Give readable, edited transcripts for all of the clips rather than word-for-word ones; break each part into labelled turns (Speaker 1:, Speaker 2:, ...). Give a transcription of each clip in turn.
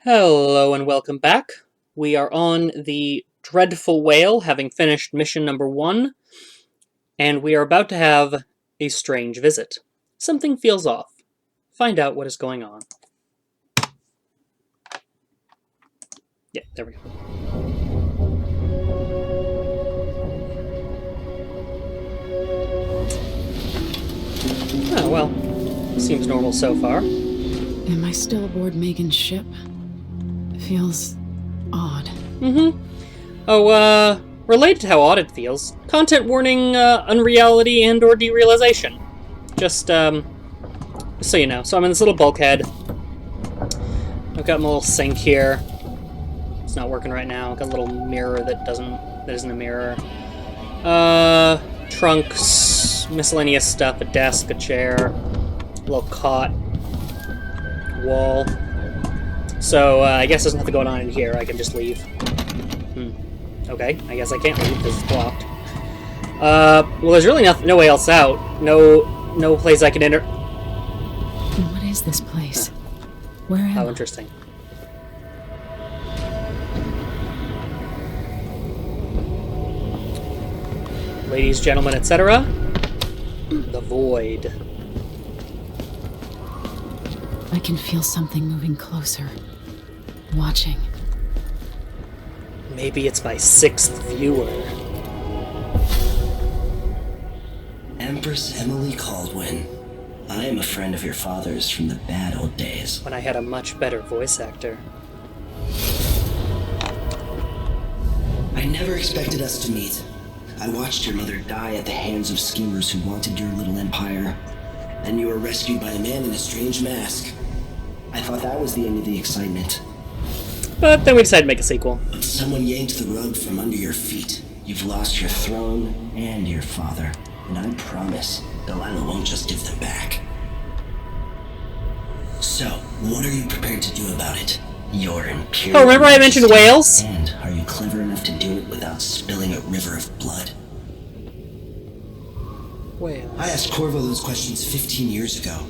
Speaker 1: Hello and welcome back. We are on the Dreadful Whale, having finished mission number 1, and we are about to have a strange visit. Something feels off. Find out what is going on. Yeah, there we go. Oh, well. Seems normal so far.
Speaker 2: Am I still aboard Megan's ship? Feels odd.
Speaker 1: Oh, related to how odd it feels, content warning, unreality and or derealization. Just so you know. So I'm in this little bulkhead. I've got my little sink here. It's not working right now. I've got a little mirror that isn't a mirror. Trunks, miscellaneous stuff, a desk, a chair, a little cot, wall. So, I guess there's nothing going on in here. I can just leave. Okay, I guess I can't leave because it's blocked. Well, there's really no way else out. No place I can enter.
Speaker 2: What is this place? Where am I?
Speaker 1: Oh, interesting. Ladies, gentlemen, etc. The void.
Speaker 2: I can feel something moving closer. Watching.
Speaker 1: Maybe it's my 6th viewer.
Speaker 3: Empress Emily Caldwin. I am a friend of your father's from the bad old days.
Speaker 1: When I had a much better voice actor.
Speaker 3: I never expected us to meet. I watched your mother die at the hands of schemers who wanted your little empire. Then you were rescued by a man in a strange mask. I thought that was the end of the excitement.
Speaker 1: But then we decided to make a sequel.
Speaker 3: But someone yanked the rug from under your feet. You've lost your throne and your father. And I promise, Delilah won't just give them back. So, what are you prepared to do about it? Your imperial...
Speaker 1: Oh, remember I mentioned whales?
Speaker 3: And are you clever enough to do it without spilling a river of blood?
Speaker 1: Whales.
Speaker 3: I asked Corvo those questions 15 years ago.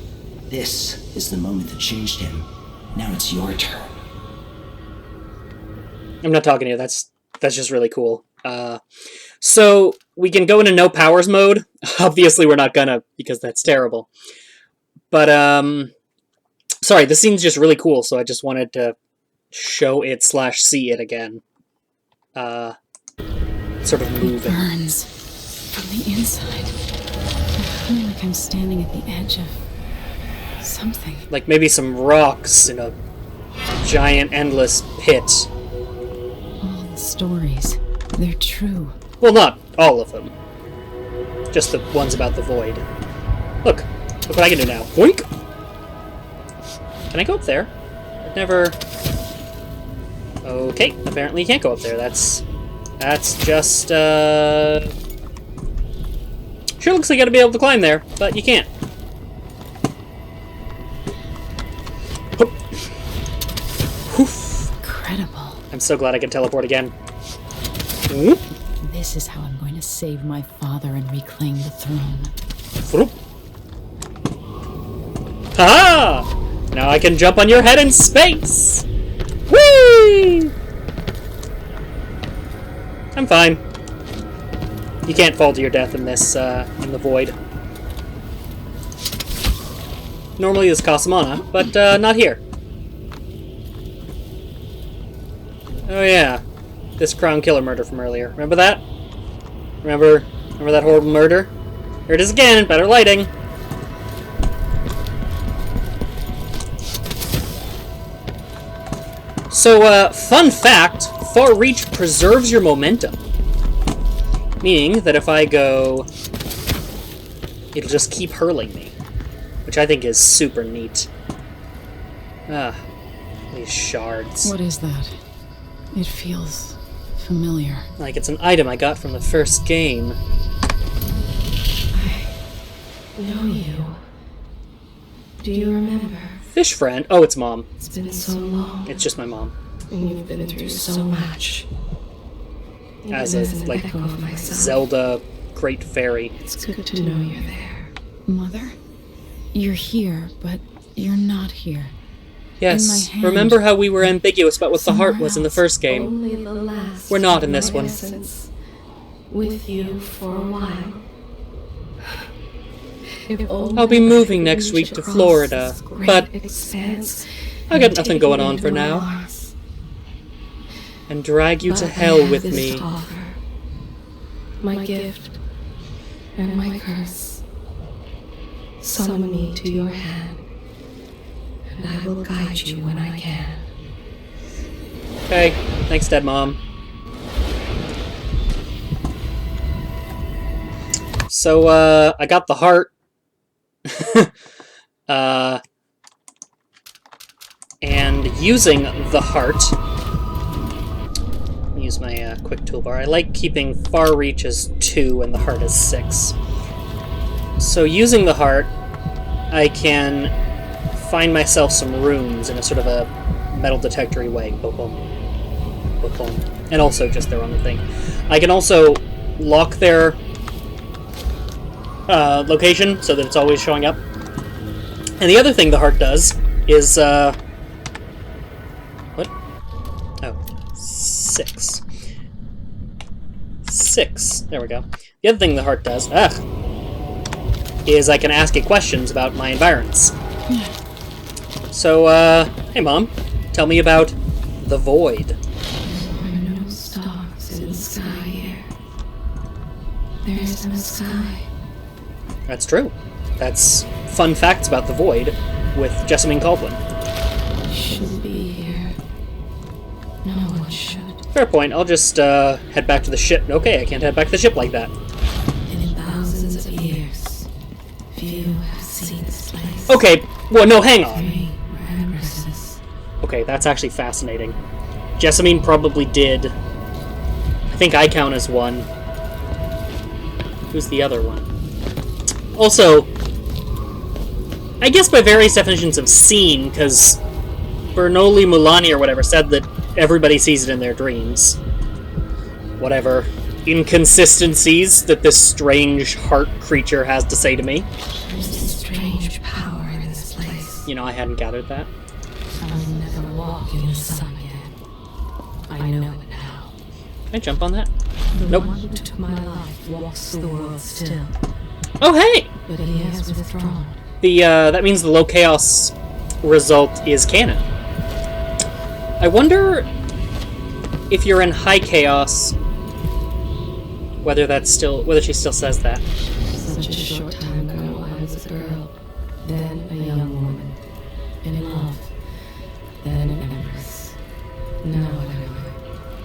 Speaker 3: This is the moment that changed him. Now it's your turn.
Speaker 1: I'm not talking to you. That's just really cool. So we can go into no powers mode. Obviously, we're not gonna because that's terrible. But sorry, this scene's just really cool. So I just wanted to show it / see it again. Sort of moving.
Speaker 2: It burns from the inside. I feel like I'm standing at the edge of something.
Speaker 1: Like maybe some rocks in a giant endless pit.
Speaker 2: All the stories, they're true.
Speaker 1: Well, not all of them. Just the ones about the void. Look what I can do now. Boink! Can I go up there? I've never... Okay, apparently you can't go up there. That's just, Sure looks like you gotta be able to climb there, but you can't.
Speaker 2: Incredible.
Speaker 1: I'm so glad I can teleport again.
Speaker 2: This is how I'm going to save my father and reclaim the throne.
Speaker 1: Ha! Now I can jump on your head in space! Whee! I'm fine. You can't fall to your death in this, in the void. Normally this costs mana, but, not here. Oh yeah. This Crown Killer murder from earlier. Remember that? Remember that horrible murder? Here it is again, better lighting. So, fun fact, Far Reach preserves your momentum. Meaning that if I go, it'll just keep hurling me. Which I think is super neat. Ah, these shards.
Speaker 2: What is that? It feels familiar.
Speaker 1: Like it's an item I got from the first game.
Speaker 4: I know you. Do you remember?
Speaker 1: Fish friend? Oh, it's Mom.
Speaker 4: It's been so long,
Speaker 1: It's just my mom.
Speaker 4: and you've been through so much.
Speaker 1: As
Speaker 4: Even
Speaker 1: a,
Speaker 4: an
Speaker 1: like,
Speaker 4: echo of myself,
Speaker 1: Zelda Great Fairy.
Speaker 4: it's good to know you're there.
Speaker 2: Mother? You're here, but you're not here.
Speaker 1: Yes,
Speaker 2: hand.
Speaker 1: remember how we were ambiguous about what the heart was in the first game?
Speaker 4: Only the last
Speaker 1: We're not in
Speaker 4: of
Speaker 1: this
Speaker 4: my
Speaker 1: one.
Speaker 4: essence, with you for a while. If only
Speaker 1: I'll be
Speaker 4: I
Speaker 1: moving
Speaker 4: could
Speaker 1: next
Speaker 4: reach
Speaker 1: week to
Speaker 4: across
Speaker 1: Florida,
Speaker 4: this great
Speaker 1: but
Speaker 4: expanse
Speaker 1: I got
Speaker 4: and
Speaker 1: nothing
Speaker 4: take
Speaker 1: going
Speaker 4: you
Speaker 1: on
Speaker 4: into
Speaker 1: for
Speaker 4: my
Speaker 1: now.
Speaker 4: arms.
Speaker 1: And drag you
Speaker 4: But
Speaker 1: to
Speaker 4: I
Speaker 1: hell
Speaker 4: have
Speaker 1: with
Speaker 4: this
Speaker 1: me.
Speaker 4: to offer. My gift and my curse. Summon me to your hand, and I will guide you when I can.
Speaker 1: Okay, thanks, Dead Mom. So, I got the heart. And using the heart... Use my quick toolbar. I like keeping far reach as 2 and the heart as 6. So using the heart, I can find myself some runes in a sort of a metal detectory way. Boom, boom. Boom, boom. And also just their own thing. I can also lock their location so that it's always showing up. And the other thing the heart does is, what? Oh, 6. 6. There we go. The other thing the heart does, is I can ask it questions about my environs. So, hey Mom, tell me about the void.
Speaker 4: There are no stars in the sky here. There is no sky.
Speaker 1: That's true. That's fun facts about the void with Jessamine Caldwin.
Speaker 4: I shouldn't be here. No one should.
Speaker 1: Fair point. I'll just head back to the ship. Okay, I can't head back to the ship like that.
Speaker 4: In thousands of years, few have seen this place.
Speaker 1: Okay, well, no, hang on.
Speaker 4: 3 were empresses.
Speaker 1: Okay, that's actually fascinating. Jessamine probably did. I think I count as one. Who's the other one? Also, I guess by various definitions of seen, because Bernoulli Mulani or whatever said that everybody sees it in their dreams. Whatever inconsistencies that this strange heart creature has to say to me.
Speaker 4: There's a strange power in this place.
Speaker 1: You know, I hadn't gathered that.
Speaker 4: I'll never walk in the sun again. I know it now.
Speaker 1: Can I jump on that?
Speaker 4: The
Speaker 1: Nope.
Speaker 4: one who took my life walks the world still,
Speaker 1: Oh, hey!
Speaker 4: but he has withdrawn.
Speaker 1: That means the low chaos result is canon. I wonder if you're in high chaos, whether she still says that.
Speaker 4: Such a short time ago, I was a girl, then a young woman, in love, then an empress. Now what am I?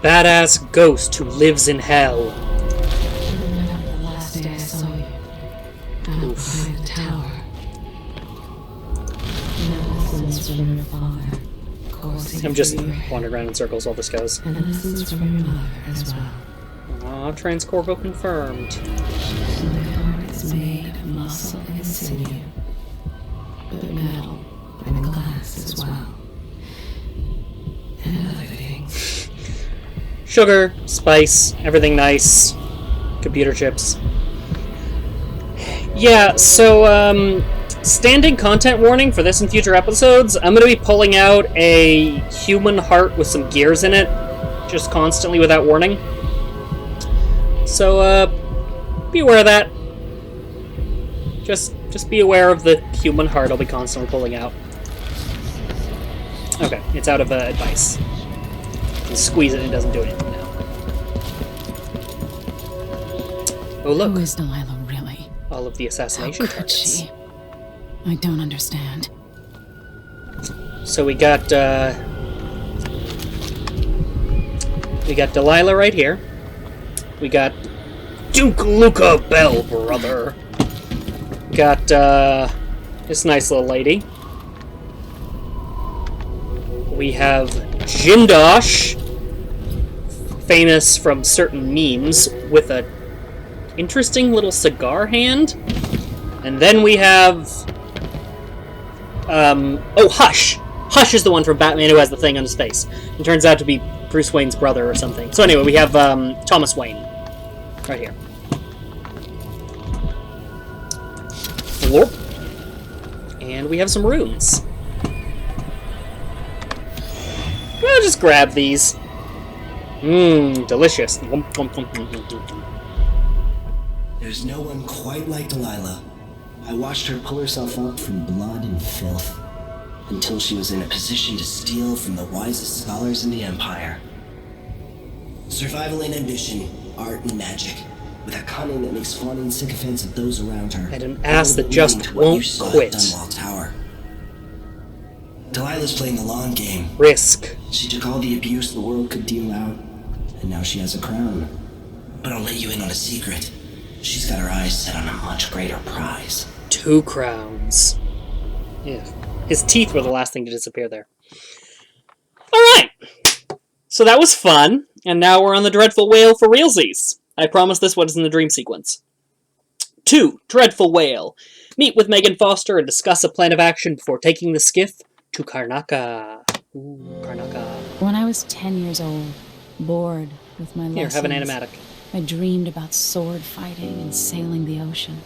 Speaker 1: Badass ghost who lives in hell.
Speaker 4: I remember the last day I saw you, out
Speaker 1: Oof.
Speaker 4: behind the tower. Lessons from your father, coursing
Speaker 1: I'm just
Speaker 4: through your head,
Speaker 1: wandering around in circles while this goes.
Speaker 4: and lessons from your mother as well.
Speaker 1: Aw, Transcorvo confirmed.
Speaker 4: My heart is made of muscle and sinew, but metal and glass as well, and other things.
Speaker 1: Sugar, spice, everything nice. Computer chips. Yeah, so, standing content warning for this and future episodes. I'm going to be pulling out a human heart with some gears in it, just constantly without warning. So, be aware of that. Just be aware of the human heart I'll be constantly pulling out. Okay, it's out of advice. You squeeze it and it doesn't do anything now. Oh look,
Speaker 2: Who is Delilah really?
Speaker 1: all of the
Speaker 2: How
Speaker 1: assassination
Speaker 2: could
Speaker 1: targets.
Speaker 2: she? I don't understand.
Speaker 1: So we got Delilah right here. We got Duke Luca Bell, brother. Got this nice little lady. We have Jindosh, famous from certain memes, with a interesting little cigar hand. And then we have Hush. Hush is the one from Batman who has the thing on his face. It turns out to be Bruce Wayne's brother or something. So anyway, we have Thomas Wayne right here. Lorp. And we have some runes. I'll just grab these. Mmm, delicious.
Speaker 3: There's no one quite like Delilah. I watched her pull herself up from blood and filth until she was in a position to steal from the wisest scholars in the Empire. Survival and ambition, art and magic, with a cunning that makes fawning sycophants of those around her.
Speaker 1: And an ass that
Speaker 3: All
Speaker 1: just
Speaker 3: to what you
Speaker 1: won't
Speaker 3: saw at
Speaker 1: quit.
Speaker 3: Dunwall Tower. Delilah's playing the long game.
Speaker 1: Risk.
Speaker 3: She took all the abuse the world could deal out, and now she has a crown. But I'll let you in on a secret. She's got her eyes set on a much greater prize.
Speaker 1: 2 crowns. Yeah. His teeth were the last thing to disappear there. Alright! So that was fun, and now we're on the Dreadful Whale for realsies. I promise this one is in the dream sequence. 2. Dreadful Whale. Meet with Megan Foster and discuss a plan of action before taking the skiff to Karnaca. Ooh, Karnaca.
Speaker 2: When I was 10 years old, bored with my lessons,
Speaker 1: Here, have an animatic.
Speaker 2: I dreamed about sword fighting and sailing the ocean.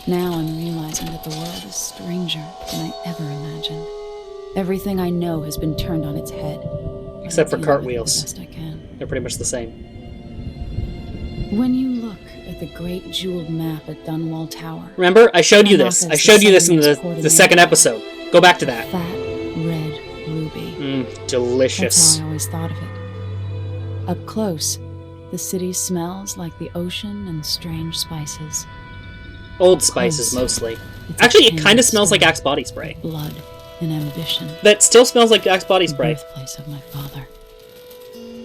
Speaker 2: Now I'm realizing that the world is stranger than I ever imagined. Everything I know has been turned on its head.
Speaker 1: Except for
Speaker 2: I'm dealing with it
Speaker 1: cartwheels.
Speaker 2: the best I can.
Speaker 1: They're pretty much the same.
Speaker 2: When you look at the great jeweled map at Dunwall Tower,
Speaker 1: Remember? I showed you this.
Speaker 2: Karnaca
Speaker 1: I
Speaker 2: is
Speaker 1: showed you this in
Speaker 2: southernmost port in
Speaker 1: the second
Speaker 2: Empire.
Speaker 1: episode. Go back to that.
Speaker 2: Fat, red ruby. That's
Speaker 1: Delicious.
Speaker 2: how I always thought of it. Up close, the city smells like the ocean and strange spices.
Speaker 1: Old Spices, mostly. Actually, it kind of smells like Axe body spray.
Speaker 2: Blood and ambition.
Speaker 1: That still smells like Axe body
Speaker 2: The
Speaker 1: spray.
Speaker 2: birthplace of my father.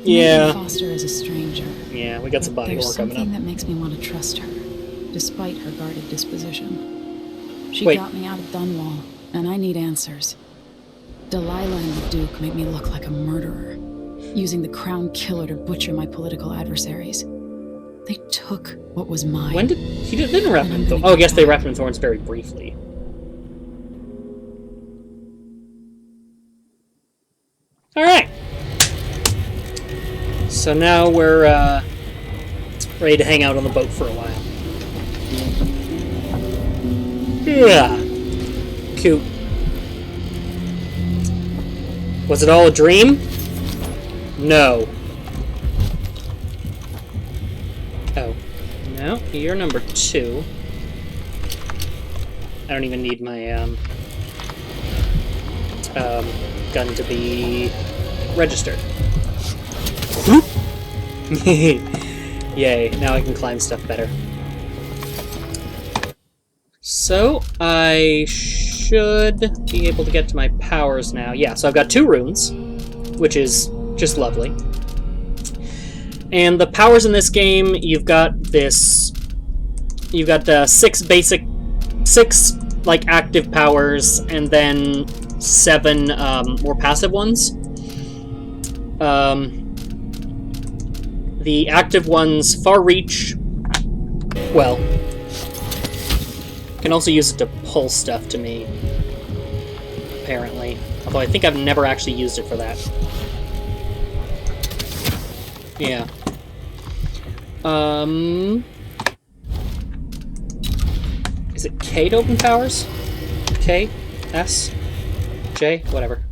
Speaker 1: Yeah.
Speaker 2: Megan Foster is a stranger.
Speaker 1: Yeah, we got some body
Speaker 2: There's
Speaker 1: horror coming
Speaker 2: something
Speaker 1: up.
Speaker 2: that makes me want to trust her, despite her guarded disposition. She
Speaker 1: Wait.
Speaker 2: got me out of Dunwall, and I need answers. Delilah and the Duke made me look like a murderer, using the Crown Killer to butcher my political adversaries. They took what was mine.
Speaker 1: When did... He didn't reference...
Speaker 2: gonna
Speaker 1: Oh, I guess they
Speaker 2: get
Speaker 1: referenced Thorns very briefly. Alright. So now we're, ready to hang out on the boat for a while. Yeah. Cute. Was it all a dream? No. Oh. No, you're number 2. I don't even need my, gun to be registered. Yay, now I can climb stuff better. So, I should be able to get to my powers now. Yeah, so I've got 2 runes, which is just lovely. And the powers in this game, you've got this... You've got 6 like active powers, and then 7 more passive ones. The active ones, Far Reach, well, can also use it to pull stuff to me, apparently. Although I think I've never actually used it for that. Yeah. Is it K to open powers? K? S? J? Whatever.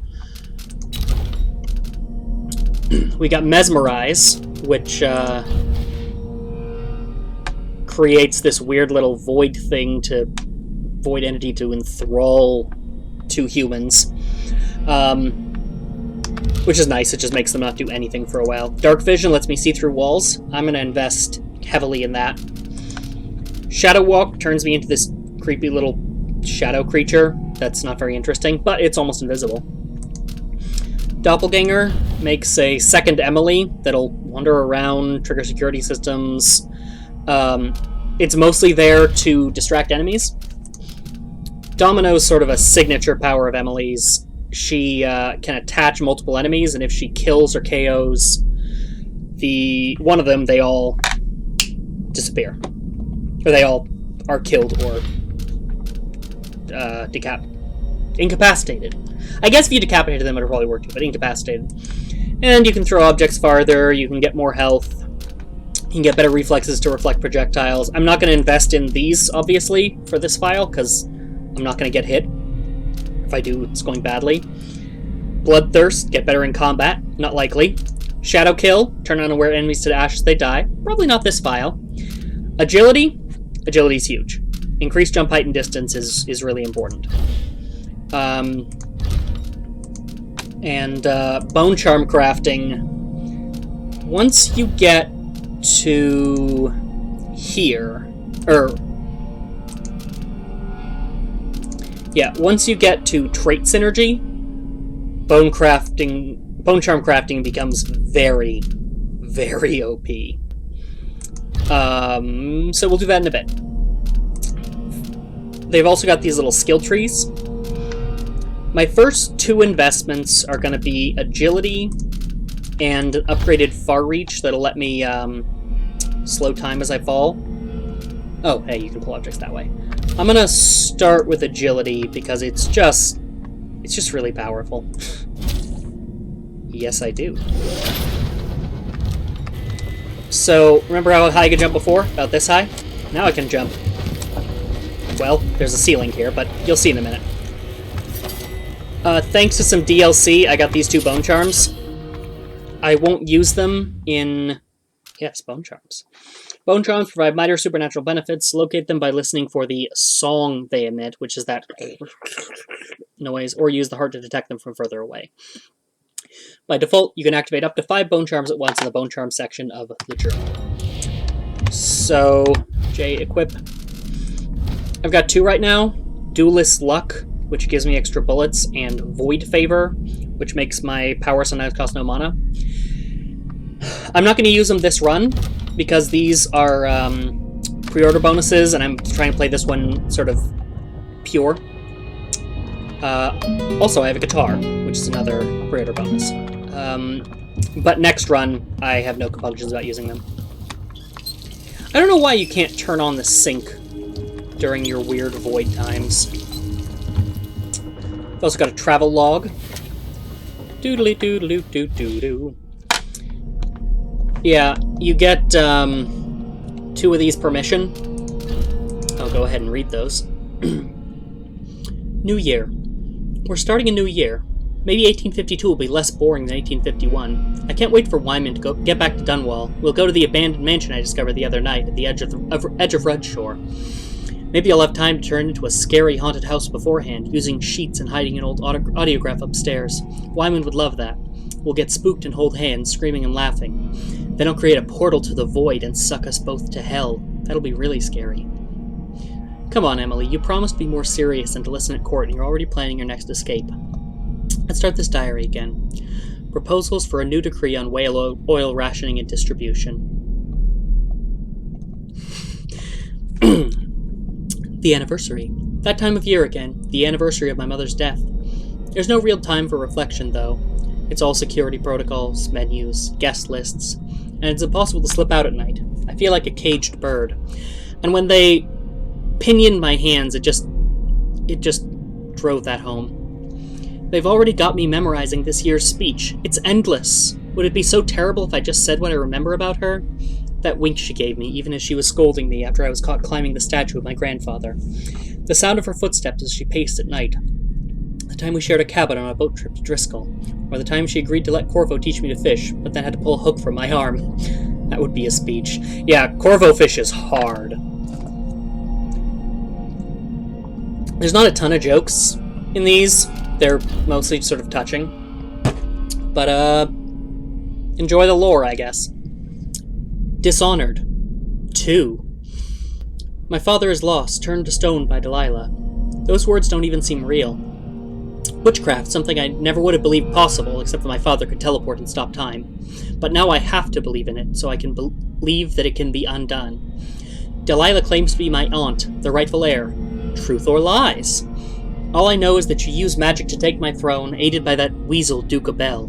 Speaker 1: We got Mesmerize, which, creates this weird little void thing to... void entity to enthrall 2 humans. Which is nice, it just makes them not do anything for a while. Dark Vision lets me see through walls. I'm gonna invest heavily in that. Shadow Walk turns me into this creepy little shadow creature that's not very interesting, but it's almost invisible. Doppelganger makes a second Emily that'll wander around, trigger security systems. It's mostly there to distract enemies. Domino's sort of a signature power of Emily's. She can attach multiple enemies, and if she kills or KOs one of them, they all disappear. Or they all are killed or incapacitated. I guess if you decapitated them, it would probably work too, but incapacitated. And you can throw objects farther, you can get more health, you can get better reflexes to reflect projectiles. I'm not going to invest in these, obviously, for this file, because I'm not going to get hit. If I do, it's going badly. Bloodthirst, get better in combat, not likely. Shadow Kill, turn unaware enemies to the ashes they die, probably not this file. Agility, agility's huge. Increased jump height and distance is really important. And bone charm crafting, once you get to here, once you get to trait synergy, bone charm crafting becomes very, very OP. So we'll do that in a bit. They've also got these little skill trees. My first two investments are going to be agility and an upgraded far reach that'll let me slow time as I fall. Oh, hey, you can pull objects that way. I'm going to start with agility because it's just really powerful. Yes, I do. So, remember how high I could jump before? About this high? Now I can jump. Well, there's a ceiling here, but you'll see in a minute. Thanks to some DLC, I got these two bone charms. I won't use them in... Yes, bone charms. Bone charms provide minor supernatural benefits. Locate them by listening for the song they emit, which is that noise, or use the heart to detect them from further away. By default, you can activate up to 5 bone charms at once in the bone charm section of the journal. So, J, equip. I've got 2 right now. Duelist Luck, which gives me extra bullets, and Void Favor, which makes my power sometimes cost no mana. I'm not going to use them this run, because these are pre-order bonuses, and I'm trying to play this one sort of pure. Also, I have a guitar, which is another pre-order bonus. But next run, I have no compunctions about using them. I don't know why you can't turn on the sync during your weird void times. I've also got a travel log. Doodly doodly doo doo doo. Yeah, you get 2 of these per mission. I'll go ahead and read those. New Year. We're starting a new year. Maybe 1852 will be less boring than 1851. I can't wait for Wyman to get back to Dunwall. We'll go to the abandoned mansion I discovered the other night at the edge of Redshore. Maybe I'll have time to turn into a scary haunted house beforehand, using sheets and hiding an old audiograph upstairs. Wyman would love that. We'll get spooked and hold hands, screaming and laughing. Then I'll create a portal to the void and suck us both to hell. That'll be really scary. Come on, Emily, you promised to be more serious and to listen at court, and you're already planning your next escape. Let's start this diary again. Proposals for a new decree on whale oil rationing and distribution. The anniversary. That time of year again, the anniversary of my mother's death. There's no real time for reflection, though. It's all security protocols, menus, guest lists, and it's impossible to slip out at night. I feel like a caged bird. And when they pinioned my hands, it just drove that home. They've already got me memorizing this year's speech. It's endless. Would it be so terrible if I just said what I remember about her? That wink she gave me, even as she was scolding me after I was caught climbing the statue of my grandfather. The sound of her footsteps as she paced at night. The time we shared a cabin on a boat trip to Driscoll. Or the time she agreed to let Corvo teach me to fish, but then had to pull a hook from my arm. That would be a speech. Yeah, Corvo fish is hard. There's not a ton of jokes in these. They're mostly sort of touching. But, enjoy the lore, I guess. Dishonored. 2. My father is lost, turned to stone by Delilah. Those words don't even seem real. Witchcraft, something I never would have believed possible, except that my father could teleport and stop time. But now I have to believe in it, so I can believe that it can be undone. Delilah claims to be my aunt, the rightful heir. Truth or lies? All I know is that she used magic to take my throne, aided by that weasel Duke of Bell.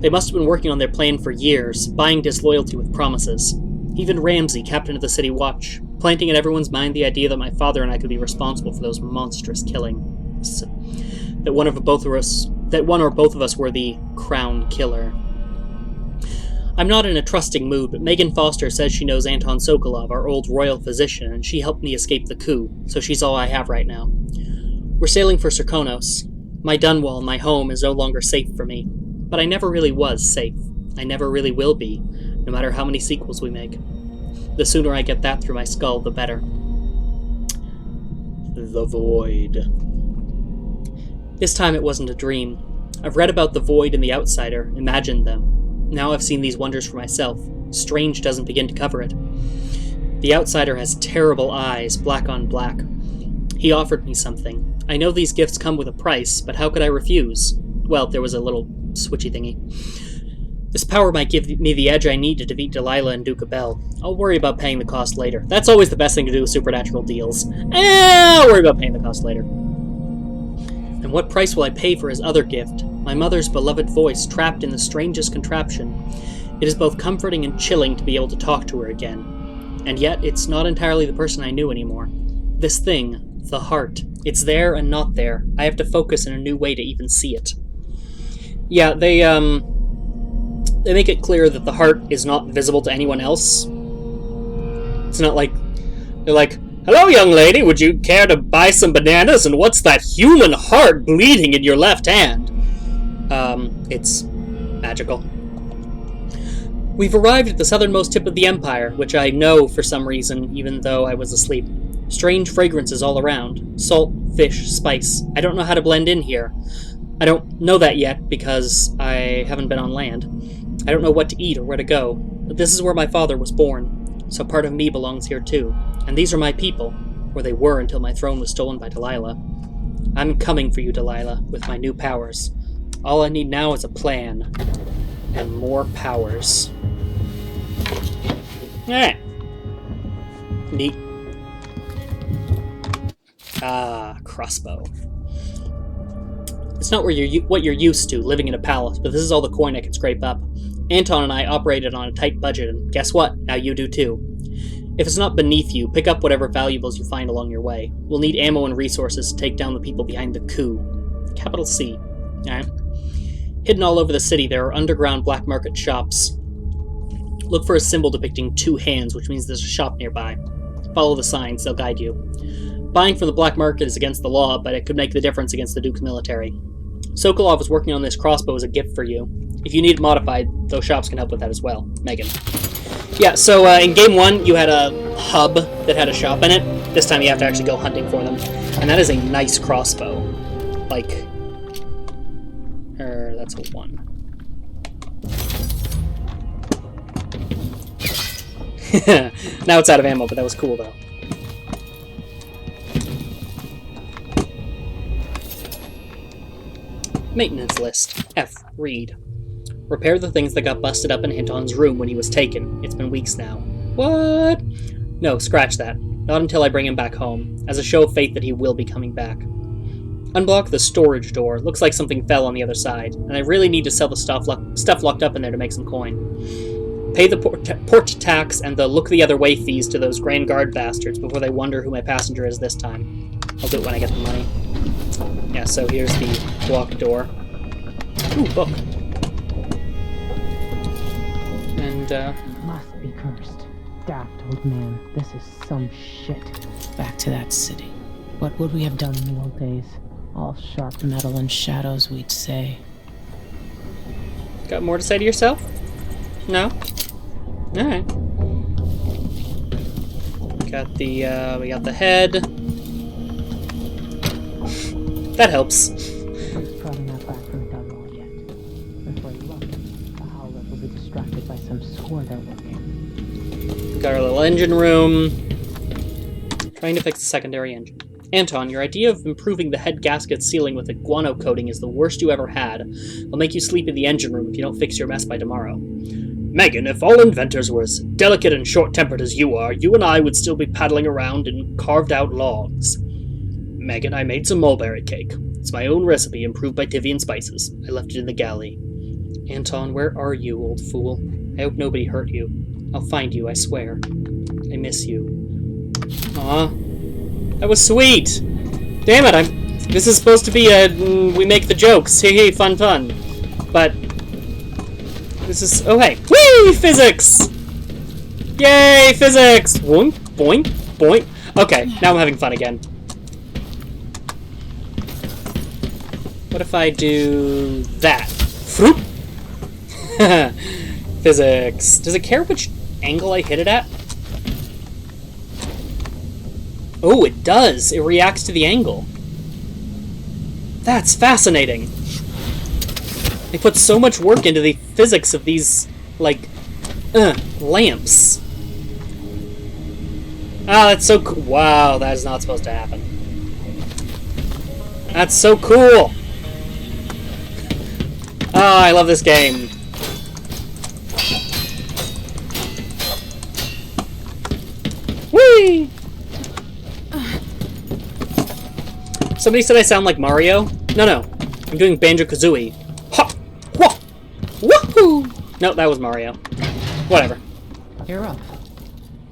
Speaker 1: They must have been working on their plan for years, buying disloyalty with promises. Even Ramsay, captain of the city watch, planting in everyone's mind the idea that my father and I could be responsible for those monstrous killings. That one or both of us were the crown killer. I'm not in a trusting mood, but Megan Foster says she knows Anton Sokolov, our old royal physician, and she helped me escape the coup, so she's all I have right now. We're sailing for Serkonos. My Dunwall, my home, is no longer safe for me. But I never really was safe. I never really will be, no matter how many sequels we make. The sooner I get that through my skull, the better. The Void. This time it wasn't a dream. I've read about the Void and the Outsider, imagined them. Now I've seen these wonders for myself. Strange doesn't begin to cover it. The Outsider has terrible eyes, black on black. He offered me something. I know these gifts come with a price, but how could I refuse? Well, there was a little switchy thingy. This power might give me the edge I need to defeat Delilah and Duke Bell. I'll worry about paying the cost later. That's always the best thing to do with supernatural deals. I'll worry about paying the cost later. And what price will I pay for his other gift? My mother's beloved voice trapped in the strangest contraption. It is both comforting and chilling to be able to talk to her again. And yet, it's not entirely the person I knew anymore. This thing, the heart, it's there and not there. I have to focus in a new way to even see it. Yeah, they make it clear that the heart is not visible to anyone else. It's not like, they're like, "Hello, young lady, would you care to buy some bananas? And what's that human heart bleeding in your left hand?" It's magical. We've arrived at the southernmost tip of the Empire, which I know for some reason, even though I was asleep. Strange fragrances all around. Salt, fish, spice. I don't know how to blend in here. I don't know that yet, because I haven't been on land. I don't know what to eat or where to go, but this is where my father was born, so part of me belongs here too. And these are my people, or they were until my throne was stolen by Delilah. I'm coming for you, Delilah, with my new powers. All I need now is a plan, and more powers. Alright. Neat. Ah, crossbow. It's not what you're used to, living in a palace, but this is all the coin I can scrape up. Anton and I operated on a tight budget, and guess what? Now you do too. If it's not beneath you, pick up whatever valuables you find along your way. We'll need ammo and resources to take down the people behind the coup. Capital C. Alright. Hidden all over the city, there are underground black market shops. Look for a symbol depicting two hands, which means there's a shop nearby. Follow the signs, they'll guide you. Buying from the black market is against the law, but it could make the difference against the Duke's military. Sokolov is working on this crossbow as a gift for you. If you need it modified, those shops can help with that as well. Megan. Yeah, so in Game 1, you had a hub that had a shop in it. This time you have to actually go hunting for them. And that is a nice crossbow. Like... that's a 1. Now it's out of ammo, but that was cool, though. Maintenance list. F. Read. Repair the things that got busted up in Hinton's room when he was taken. It's been weeks now. What? No, scratch that. Not until I bring him back home, as a show of faith that he will be coming back. Unblock the storage door. Looks like something fell on the other side, and I really need to sell the stuff locked up in there to make some coin. Pay the port tax and the look the other way fees to those Grand Guard bastards before they wonder who my passenger is this time. I'll do it when I get the money. Yeah, so here's the blocked door. Ooh, book. And,
Speaker 5: Must be cursed. Daft old man, this is some shit.
Speaker 2: Back to that city. What would we have done in the old days? All sharp metal and shadows, we'd say.
Speaker 1: got more to say to yourself? No? Alright. Got the, we got the head. That helps.
Speaker 5: He's probably not back from Dunwall yet. Before he looks, the Howlers will be distracted by some score they're working.
Speaker 1: Got our little engine room. Trying to fix the secondary engine. Anton, your idea of improving the head gasket sealing with a guano coating is the worst you ever had. I'll make you sleep in the engine room if you don't fix your mess by tomorrow. Megan, if all inventors were as delicate and short-tempered as you are, you and I would still be paddling around in carved-out logs. Megan, I made some mulberry cake. It's my own recipe, improved by Tivian spices. I left it in the galley. Anton, where are you, old fool? I hope nobody hurt you. I'll find you, I swear. I miss you. Aw. That was sweet! Damn it, this is supposed to be a... we make the jokes. Hey, fun, fun. But... this is... oh, hey. Whee! Physics! Yay, physics! Boink, boink, boink. Okay, now I'm having fun again. What if I do that? Fruit. Physics. Does it care which angle I hit it at? Oh, it does. It reacts to the angle. That's fascinating. They put so much work into the physics of these, like, lamps. Ah, that's so cool. Wow, that is not supposed to happen. That's so cool. Oh, I love this game. Whee! Somebody said I sound like Mario. No. I'm doing Banjo-Kazooie. Ha! Wah! Woohoo! No, that was Mario. Whatever.
Speaker 6: You're up.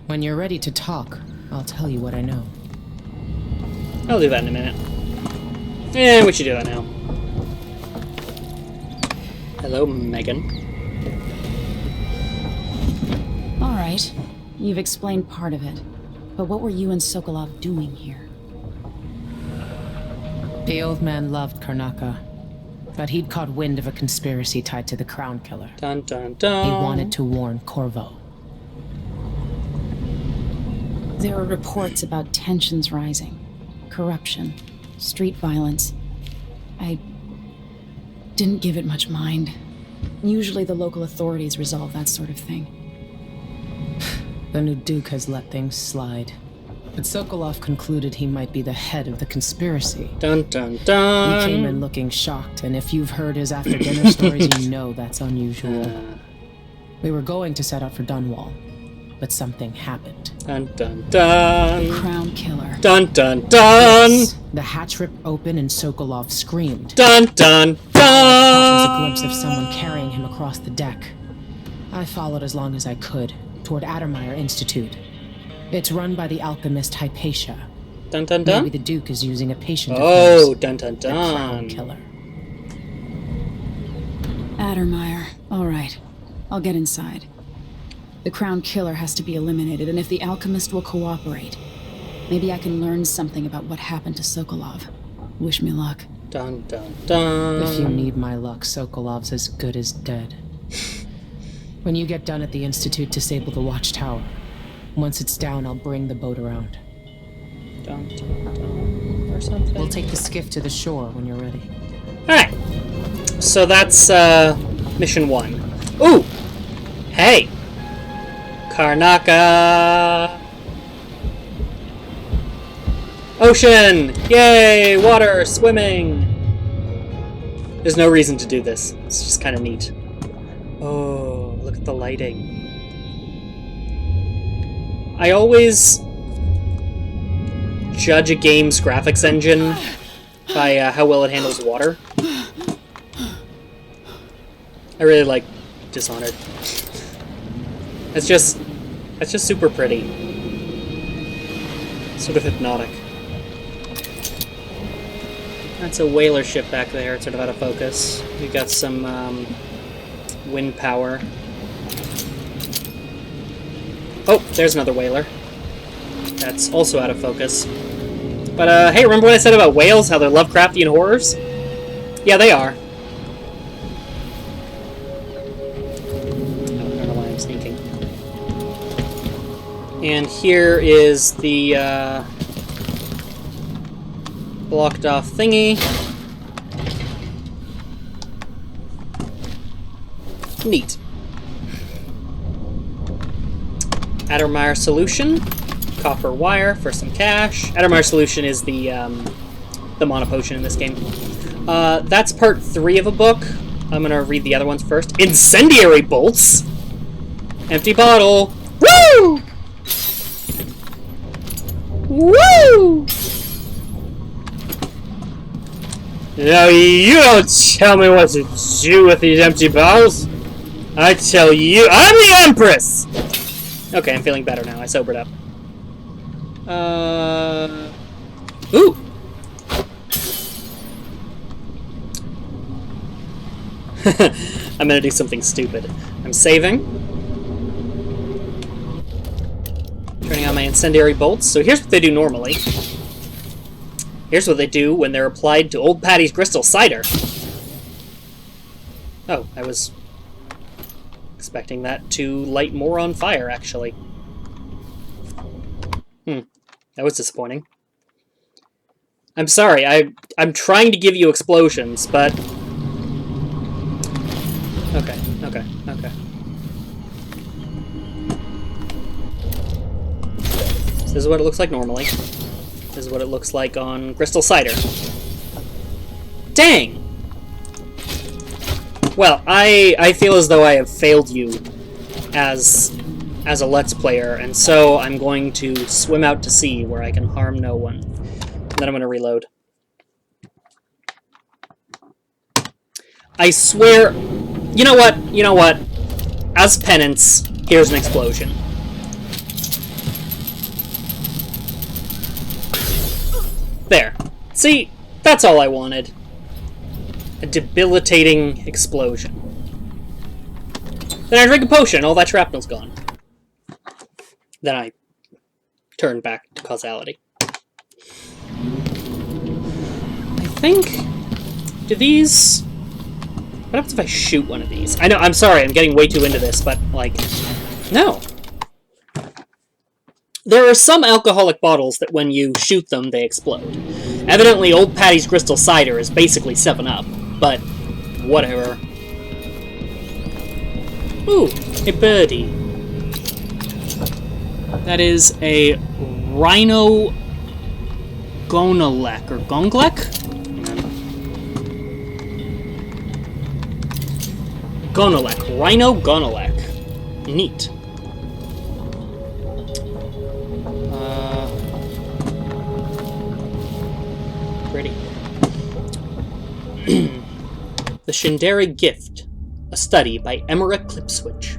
Speaker 6: When you're ready to talk, I'll tell you what I know.
Speaker 1: I'll do that in a minute. Yeah, we should do that now. Hello, Megan.
Speaker 2: All right. You've explained part of it. But what were you and Sokolov doing here?
Speaker 6: The old man loved Karnaka, but he'd caught wind of a conspiracy tied to the Crown Killer.
Speaker 1: Dun dun dun.
Speaker 6: He wanted to warn Corvo.
Speaker 2: There are reports about tensions rising, corruption, street violence. I didn't give it much mind. Usually the local authorities resolve that sort of thing.
Speaker 6: The new Duke has let things slide. But Sokolov concluded he might be the head of the conspiracy.
Speaker 1: Dun dun dun.
Speaker 6: He came in looking shocked, and if you've heard his after-dinner stories, you know that's unusual. We were going to set out for Dunwall, but something happened.
Speaker 1: Dun dun dun.
Speaker 2: The Crown Killer.
Speaker 1: Dun dun dun.
Speaker 6: Yes, the hatch ripped open and Sokolov screamed.
Speaker 1: Dun dun
Speaker 6: All I
Speaker 1: dun.
Speaker 6: caught was a glimpse of someone carrying him across the deck. I followed as long as I could, toward Addermeyer Institute. It's run by the alchemist Hypatia.
Speaker 1: Dun dun
Speaker 6: Maybe
Speaker 1: dun.
Speaker 6: the Duke is using a patient of
Speaker 1: Oh,
Speaker 6: hers,
Speaker 1: dun dun
Speaker 6: the Crown
Speaker 1: dun.
Speaker 6: Killer.
Speaker 2: Addermeyer. All right. I'll get inside. The Crown Killer has to be eliminated, and if the alchemist will cooperate, maybe I can learn something about what happened to Sokolov. Wish me luck.
Speaker 1: Dun dun dun.
Speaker 6: If you need my luck, Sokolov's as good as dead. When you get done at the Institute, disable the watchtower. Once it's down, I'll bring the boat around.
Speaker 1: Dun dun dun. Or something.
Speaker 6: We'll take the skiff to the shore when you're ready.
Speaker 1: Alright. So that's mission 1. Ooh! Hey! Karnaka! Ocean! Yay! Water! Swimming! There's no reason to do this. It's just kind of neat. Oh, look at the lighting. I always judge a game's graphics engine by how well it handles water. I really like Dishonored. It's just super pretty. Sort of hypnotic. That's a whaler ship back there. It's sort of out of focus. We've got some wind power. Oh, there's another whaler. That's also out of focus. But, hey, remember what I said about whales? How they're Lovecraftian horrors? Yeah, they are. Oh, I don't know why I'm sneaking. And here is the, blocked off thingy. Neat. Addermeyer solution. Copper wire for some cash. Addermeyer solution is the mana potion in this game. That's part 3 of a book. I'm gonna read the other ones first. Incendiary bolts! Empty bottle. Woo! Woo! Now you don't tell me what to do with these empty bottles. I tell you, I'm the Empress! Okay, I'm feeling better now. I sobered up. Ooh! I'm gonna do something stupid. I'm saving. Turning on my incendiary bolts. So here's what they do normally. Here's what they do when they're applied to Old Patty's crystal cider. Oh, I was expecting that to light more on fire, actually. That was disappointing. I'm sorry, I'm trying to give you explosions, but... Okay. So this is what it looks like normally. This is what it looks like on Crystal Cider. Dang! Well, I feel as though I have failed you as a Let's Player, and so I'm going to swim out to sea where I can harm no one. And then I'm going to reload. I swear... You know what? You know what? As penance, here's an explosion. There. See? That's all I wanted. A debilitating explosion. Then I drink a potion, all that shrapnel's gone. Then I turn back to causality. I think... Do these... What happens if I shoot one of these? I know, I'm sorry, I'm getting way too into this, but, like... No. There are some alcoholic bottles that when you shoot them, they explode. Evidently, Old Patty's Crystal Cider is basically 7-Up, but whatever. Ooh, a birdie. That is a rhino gonolek, or gonglek? Gonolek, rhino gonolek. Neat. Pretty. The Shinderi Gift, a study by Emmerich Clipswitch.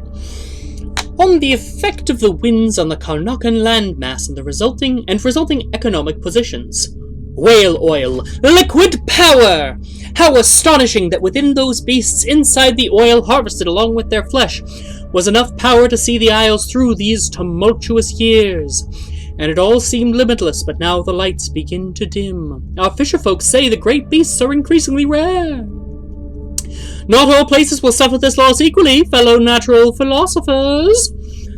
Speaker 1: On the effect of the winds on the Karnakan landmass and the resulting economic positions. Whale oil, liquid power! How astonishing that within those beasts inside the oil harvested along with their flesh was enough power to see the Isles through these tumultuous years. And it all seemed limitless, but now the lights begin to dim. Our fisherfolk say the great beasts are increasingly rare. Not all places will suffer this loss equally, fellow natural philosophers.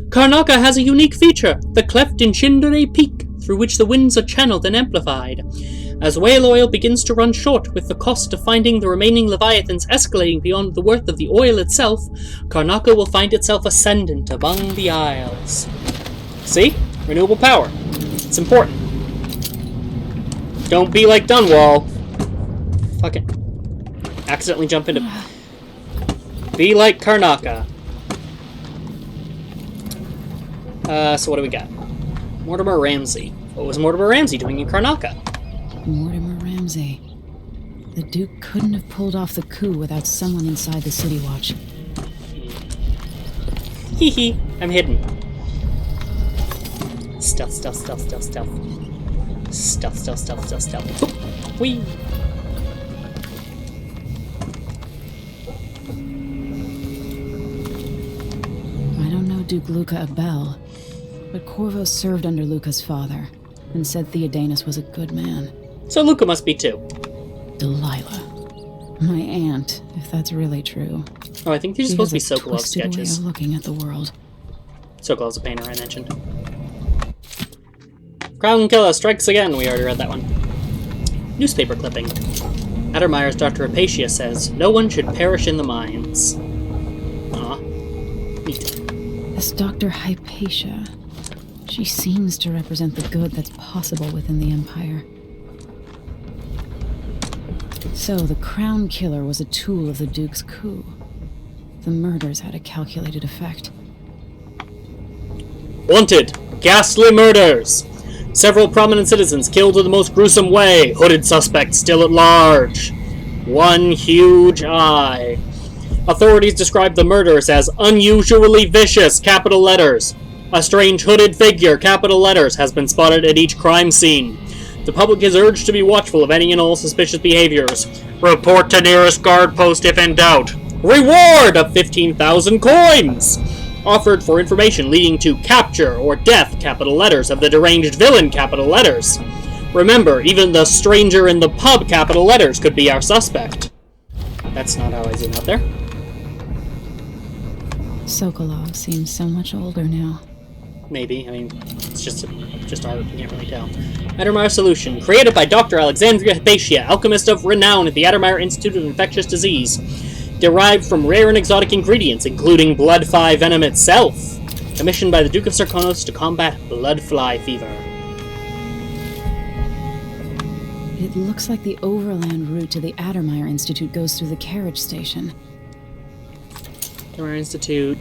Speaker 1: Karnaka has a unique feature, the cleft in Shindere Peak, through which the winds are channeled and amplified. As whale oil begins to run short, with the cost of finding the remaining leviathans escalating beyond the worth of the oil itself, Karnaka will find itself ascendant among the Isles. See? Renewable power. It's important. Don't be like Dunwall. Fuck it. Accidentally jump into... Be like Karnaka. So what do we got? Mortimer Ramsey. What was Mortimer Ramsey doing in Karnaka?
Speaker 2: Mortimer Ramsey. The Duke couldn't have pulled off the coup without someone inside the City Watch.
Speaker 1: Hee hee. I'm hidden. Stealth, stealth, stealth, stealth, stealth. Stealth, stealth, stealth, stealth, stealth. Oop. Whee!
Speaker 2: I don't know Duke Luca Abel, but Corvo served under Luca's father and said Theodanus was a good man.
Speaker 1: So Luca must be too.
Speaker 2: Delilah. My aunt, if that's really true.
Speaker 1: Oh, I think these are supposed to be Sokolov
Speaker 2: twisted
Speaker 1: sketches.
Speaker 2: Way of looking at the world.
Speaker 1: Sokolov's a painter I mentioned. Crown Killer strikes again. We already read that one. Newspaper clipping. Addermeyer's Dr. Apatia says, no one should perish in the mines. Aw. Neat.
Speaker 2: This Dr. Hypatia. She seems to represent the good that's possible within the Empire. So, the Crown Killer was a tool of the Duke's coup. The murders had a calculated effect.
Speaker 1: Wanted! Ghastly murders! Several prominent citizens killed in the most gruesome way. Hooded suspects still at large. One huge eye. Authorities describe the murders as unusually vicious, capital letters. A strange hooded figure, capital letters, has been spotted at each crime scene. The public is urged to be watchful of any and all suspicious behaviors. Report to nearest guard post if in doubt. Reward of 15,000 coins! Offered for information leading to capture or death, capital letters, of the deranged villain, capital letters. Remember, even the stranger in the pub, capital letters, could be our suspect. That's not how I zoom out there.
Speaker 2: Sokolov seems so much older now.
Speaker 1: Maybe. I mean, it's just art. You can't really tell. Addermeyer Solution. Created by Dr. Alexandria Hypatia, alchemist of renown at the Addermeyer Institute of Infectious Disease. Derived from rare and exotic ingredients, including bloodfly venom itself. Commissioned by the Duke of Sarkonos to combat bloodfly fever.
Speaker 2: It looks like the overland route to the Addermeyer Institute goes through the carriage station.
Speaker 1: Addermeyer Institute.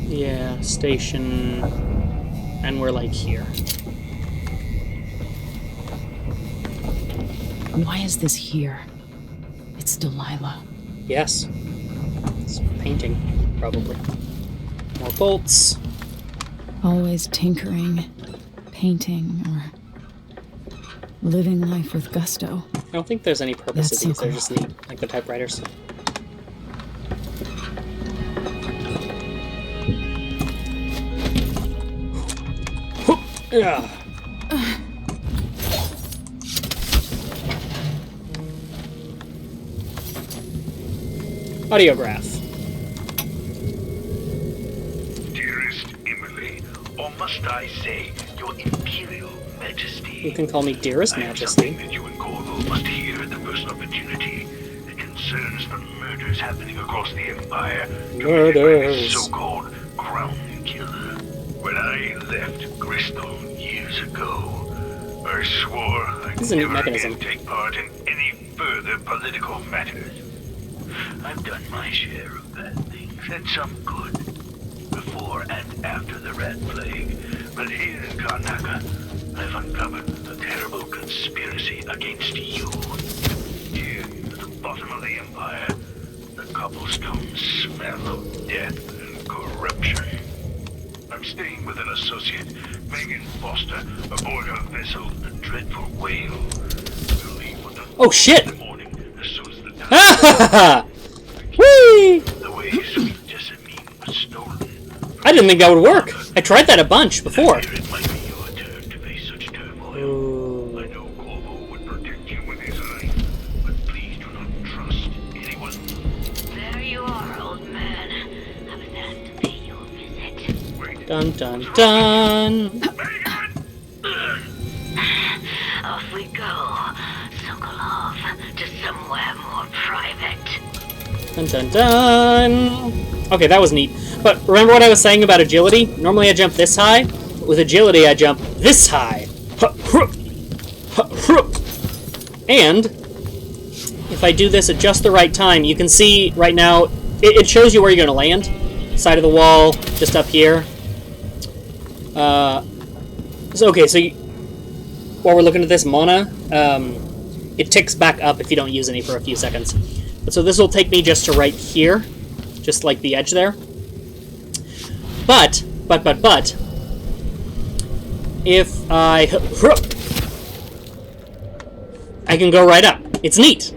Speaker 1: Yeah, station. And we're like here.
Speaker 2: Why is this here? It's Delilah.
Speaker 1: Yes. It's painting, probably. More bolts.
Speaker 2: Always tinkering, painting, or living life with gusto.
Speaker 1: I don't think there's any purpose
Speaker 2: That's
Speaker 1: to these.
Speaker 2: so
Speaker 1: They're
Speaker 2: cool.
Speaker 1: just neat, like the typewriters. Yeah. Audiograph.
Speaker 7: Dearest Emily, or must I say, your Imperial Majesty.
Speaker 1: You can call me Dearest
Speaker 7: I have
Speaker 1: Majesty.
Speaker 7: something that you and Corvo must hear at the first opportunity. It concerns the murders happening across the Empire. committed by this
Speaker 1: Murders.
Speaker 7: so-called Crown Killer. When I left Bristol years ago, I swore I'd
Speaker 1: This is a neat
Speaker 7: never
Speaker 1: mechanism.
Speaker 7: again take part in any further political matters. I've done my share of bad things, and some good, before and after the Rat Plague. But here in Karnaca, I've uncovered a terrible conspiracy against you. Here, at the bottom of the Empire, the cobblestones smell of death and corruption. I'm staying with an associate, Megan Foster, aboard her vessel, the Dreadful Whale. We'll leave with the
Speaker 1: Oh shit!
Speaker 7: in the morning, as soon as the time.
Speaker 1: Ha ha ha! Whee!
Speaker 7: The way sweet Jessamine was stolen.
Speaker 1: I didn't think that would work. I tried that a bunch before.
Speaker 7: Here it might be your turn to face such turmoil.
Speaker 1: Ooh.
Speaker 7: I know Corvo would protect you with his life, but please do not trust anyone.
Speaker 8: There you are, old man. I was asked to pay you a visit.
Speaker 7: Wait.
Speaker 1: Dun dun dun!
Speaker 8: Off we go, Sokolov, to somewhere more private.
Speaker 1: Dun dun dun! Okay, that was neat. But remember what I was saying about agility? Normally I jump this high. But with agility I jump this high. And if I do this at just the right time, you can see right now, it shows you where you're going to land. Side of the wall, just up here. While we're looking at this mana, it ticks back up if you don't use any for a few seconds. But so this will take me just to right here, just like the edge there. But, if I can go right up. It's neat.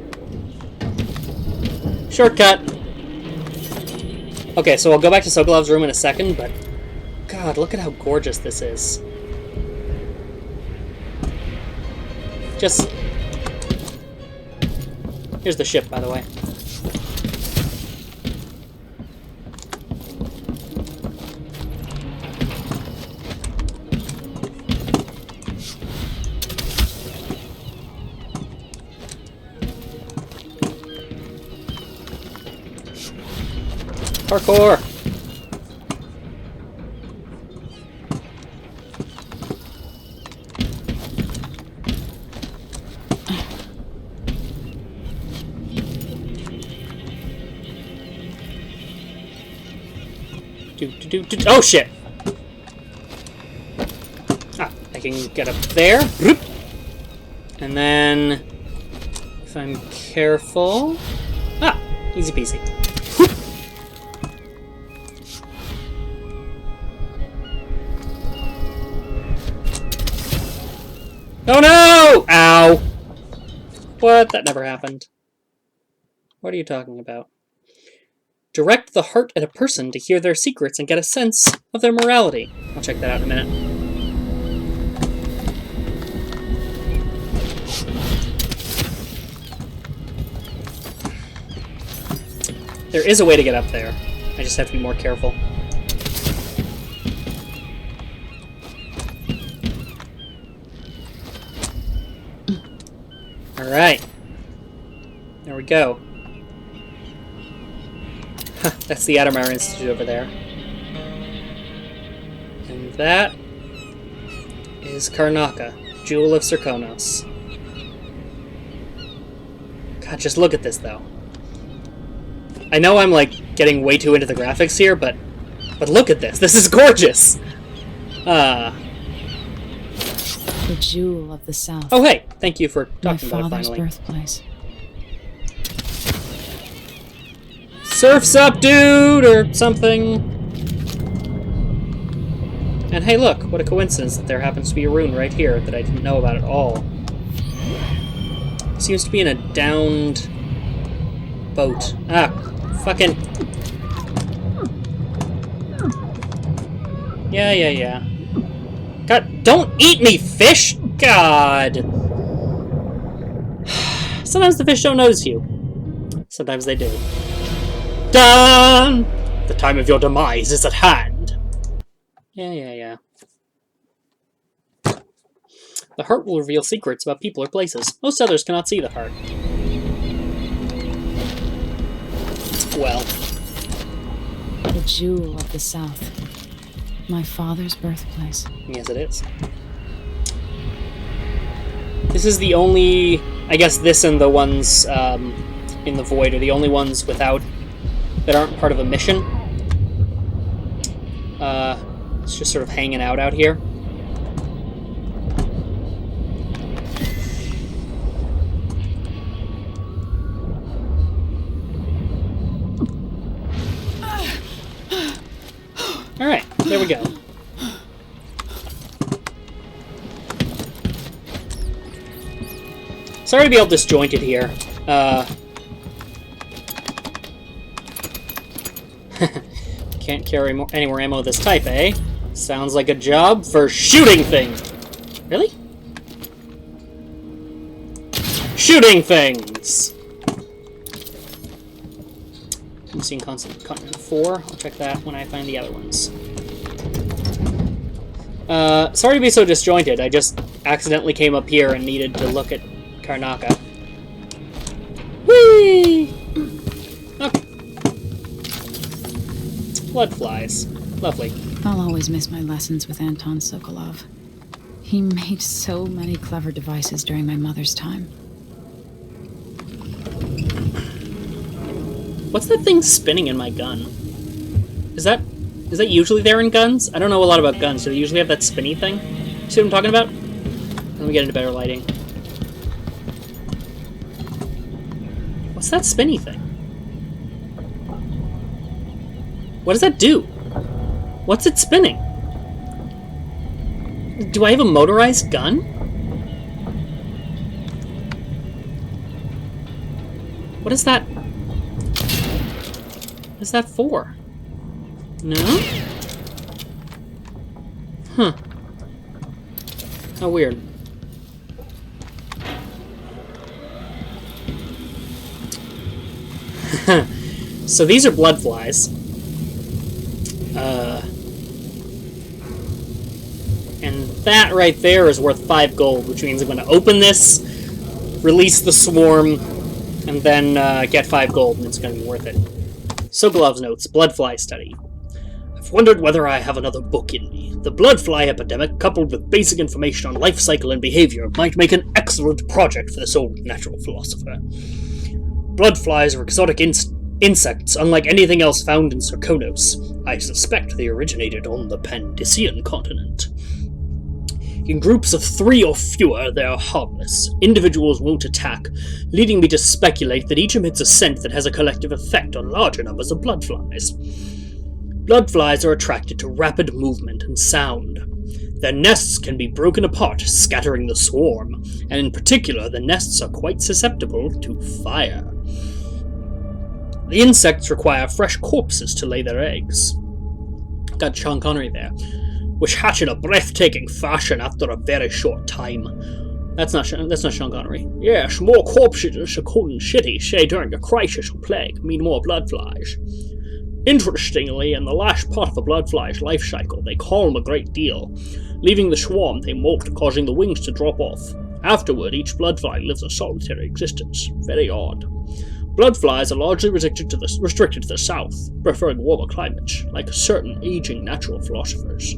Speaker 1: Shortcut. Okay, so I'll go back to Sokolov's room in a second, but God, look at how gorgeous this is. Just... Here's the ship, by the way. Parkour! Oh shit! Ah, I can get up there. And then, if I'm careful... Ah, easy peasy. Oh no! Ow! What? That never happened. What are you talking about? Direct the heart at a person to hear their secrets and get a sense of their morality. I'll check that out in a minute. There is a way to get up there. I just have to be more careful. Alright. There we go. Huh, that's the Adamar Institute over there. And that is Karnaca, Jewel of Serkonos. God, just look at this, though. I know I'm, like, getting way too into the graphics here, but look at this. This is gorgeous!
Speaker 2: The Jewel of the South.
Speaker 1: Oh, hey! Thank you for
Speaker 2: My
Speaker 1: talking about it,
Speaker 2: father's
Speaker 1: finally.
Speaker 2: birthplace.
Speaker 1: Surf's up, dude! Or something. And hey, look, what a coincidence that there happens to be a rune right here that I didn't know about at all. Seems to be in a downed boat. Ah, fucking... Yeah. God, don't eat me, fish! God! Sometimes the fish don't notice you. Sometimes they do. Done! The time of your demise is at hand. Yeah. The heart will reveal secrets about people or places. Most others cannot see the heart. Well.
Speaker 2: The Jewel of the South. My father's birthplace.
Speaker 1: Yes, it is. This is the only... I guess this and the ones in the Void are the only ones without... that aren't part of a mission. It's just sort of hanging out here. Alright, there we go. Sorry to be all disjointed here. Can't carry any more ammo of this type, eh? Sounds like a job for shooting things! Really? Shooting things! I'm seeing Continent 4. I'll check that when I find the other ones. Sorry to be so disjointed. I just accidentally came up here and needed to look at Karnaca. Whee! Okay. Bloodflies. Lovely.
Speaker 2: I'll always miss my lessons with Anton Sokolov. He made so many clever devices during my mother's time.
Speaker 1: What's that thing spinning in my gun? Is that usually there in guns? I don't know a lot about guns. Do they usually have that spinny thing? See what I'm talking about? Let me get into better lighting. What's that spinny thing? What does that do? What's it spinning? Do I have a motorized gun? What is that? What is that for? No? Huh. How weird. So these are bloodflies. And that right there is worth 5 gold, which means I'm going to open this, release the swarm, and then get 5 gold, and it's going to be worth it. Sokolov's notes, bloodfly study. I've wondered whether I have another book in me. The bloodfly epidemic, coupled with basic information on life cycle and behavior, might make an excellent project for this old natural philosopher. Bloodflies are exotic insects, unlike anything else found in Serkonos. I suspect they originated on the Pandician continent. In groups of 3 or fewer, they are harmless. Individuals won't attack, leading me to speculate that each emits a scent that has a collective effect on larger numbers of bloodflies. Bloodflies are attracted to rapid movement and sound. Their nests can be broken apart, scattering the swarm, and in particular, the nests are quite susceptible to fire. The insects require fresh corpses to lay their eggs. Got Sean Connery there. Which hatch in a breathtaking fashion after a very short time. That's not Sean Connery. Yes, more corpses couldn't city, say during a crisis or plague, mean more bloodflies. Interestingly, in the last part of a bloodfly's life cycle, they calm a great deal. Leaving the swarm, they molt, causing the wings to drop off. Afterward, each bloodfly lives a solitary existence. Very odd. Bloodflies are largely restricted to the south, preferring warmer climates, like certain aging natural philosophers.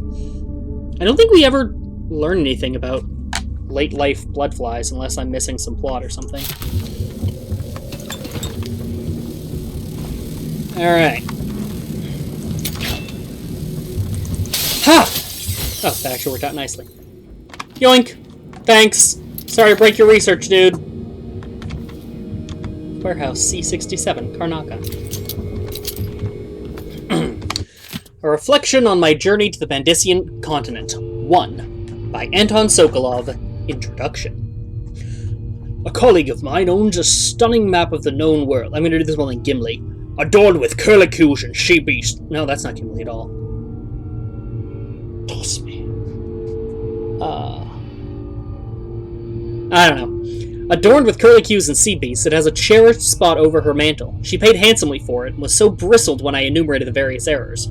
Speaker 1: I don't think we ever learn anything about late-life bloodflies, unless I'm missing some plot or something. Alright. Ha! Oh, that actually worked out nicely. Yoink! Thanks! Sorry to break your research, dude. Warehouse C67, Karnaka. A reflection on my journey to the Pandician continent. 1. By Anton Sokolov. Introduction. A colleague of mine owns a stunning map of the known world. I'm going to do this one in Gimli. Adorned with curlicues and she-beasts. No, that's not Gimli at all. Toss me. I don't know. Adorned with curlicues and sea beasts, it has a cherished spot over her mantle. She paid handsomely for it, and was so bristled when I enumerated the various errors.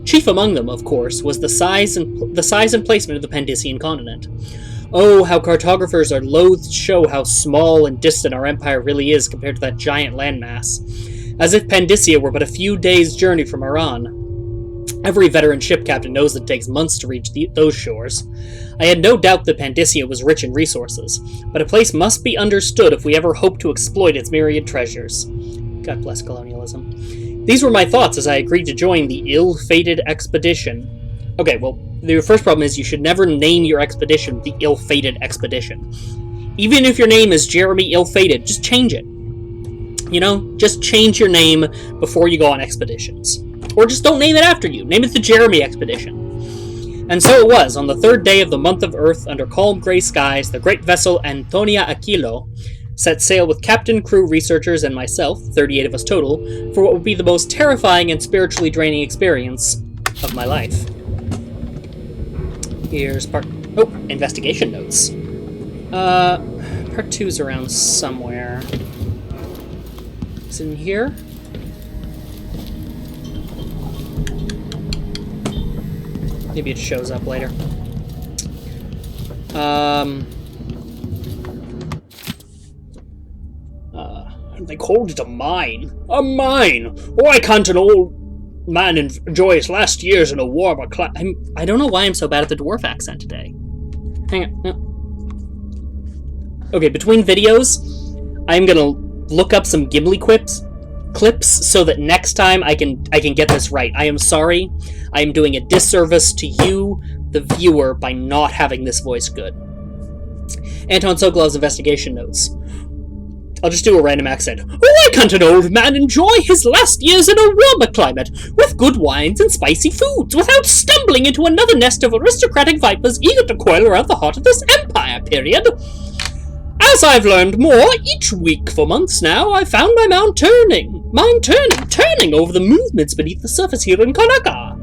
Speaker 1: Chief among them, of course, was the size and placement of the Pandician continent. Oh, how cartographers are loath to show how small and distant our empire really is compared to that giant landmass. As if Pandicia were but a few days' journey from Iran. Every veteran ship captain knows that it takes months to reach those shores. I had no doubt that Pandicia was rich in resources, but a place must be understood if we ever hope to exploit its myriad treasures. God bless colonialism. These were my thoughts as I agreed to join the ill-fated expedition. Okay, well, the first problem is you should never name your expedition the ill-fated expedition. Even if your name is Jeremy Ill-Fated, just change it. You know, just change your name before you go on expeditions. Or just don't name it after you. Name it the Jeremy Expedition. And so it was, on the 3rd day of the month of Earth, under calm gray skies, the great vessel Antonia Aquilo set sail with captain, crew, researchers, and myself, 38 of us total, for what would be the most terrifying and spiritually draining experience of my life. Here's investigation notes. Part 2's around somewhere. Is it in here? Maybe it shows up later. They called it a mine. A mine! Why can't an old man enjoy his last years in a warmer climate? I don't know why I'm so bad at the dwarf accent today. Hang on. No. Okay, between videos, I'm gonna look up some Gimli clips so that next time I can get this right. I am sorry. I am doing a disservice to you, the viewer, by not having this voice good. Anton Sokolov's investigation notes. I'll just do a random accent. Why can't an old man enjoy his last years in a warmer climate, with good wines and spicy foods, without stumbling into another nest of aristocratic vipers eager to coil around the heart of this empire, period? As I've learned more each week for months now, I've found my mind turning over the movements beneath the surface here in Karnaka.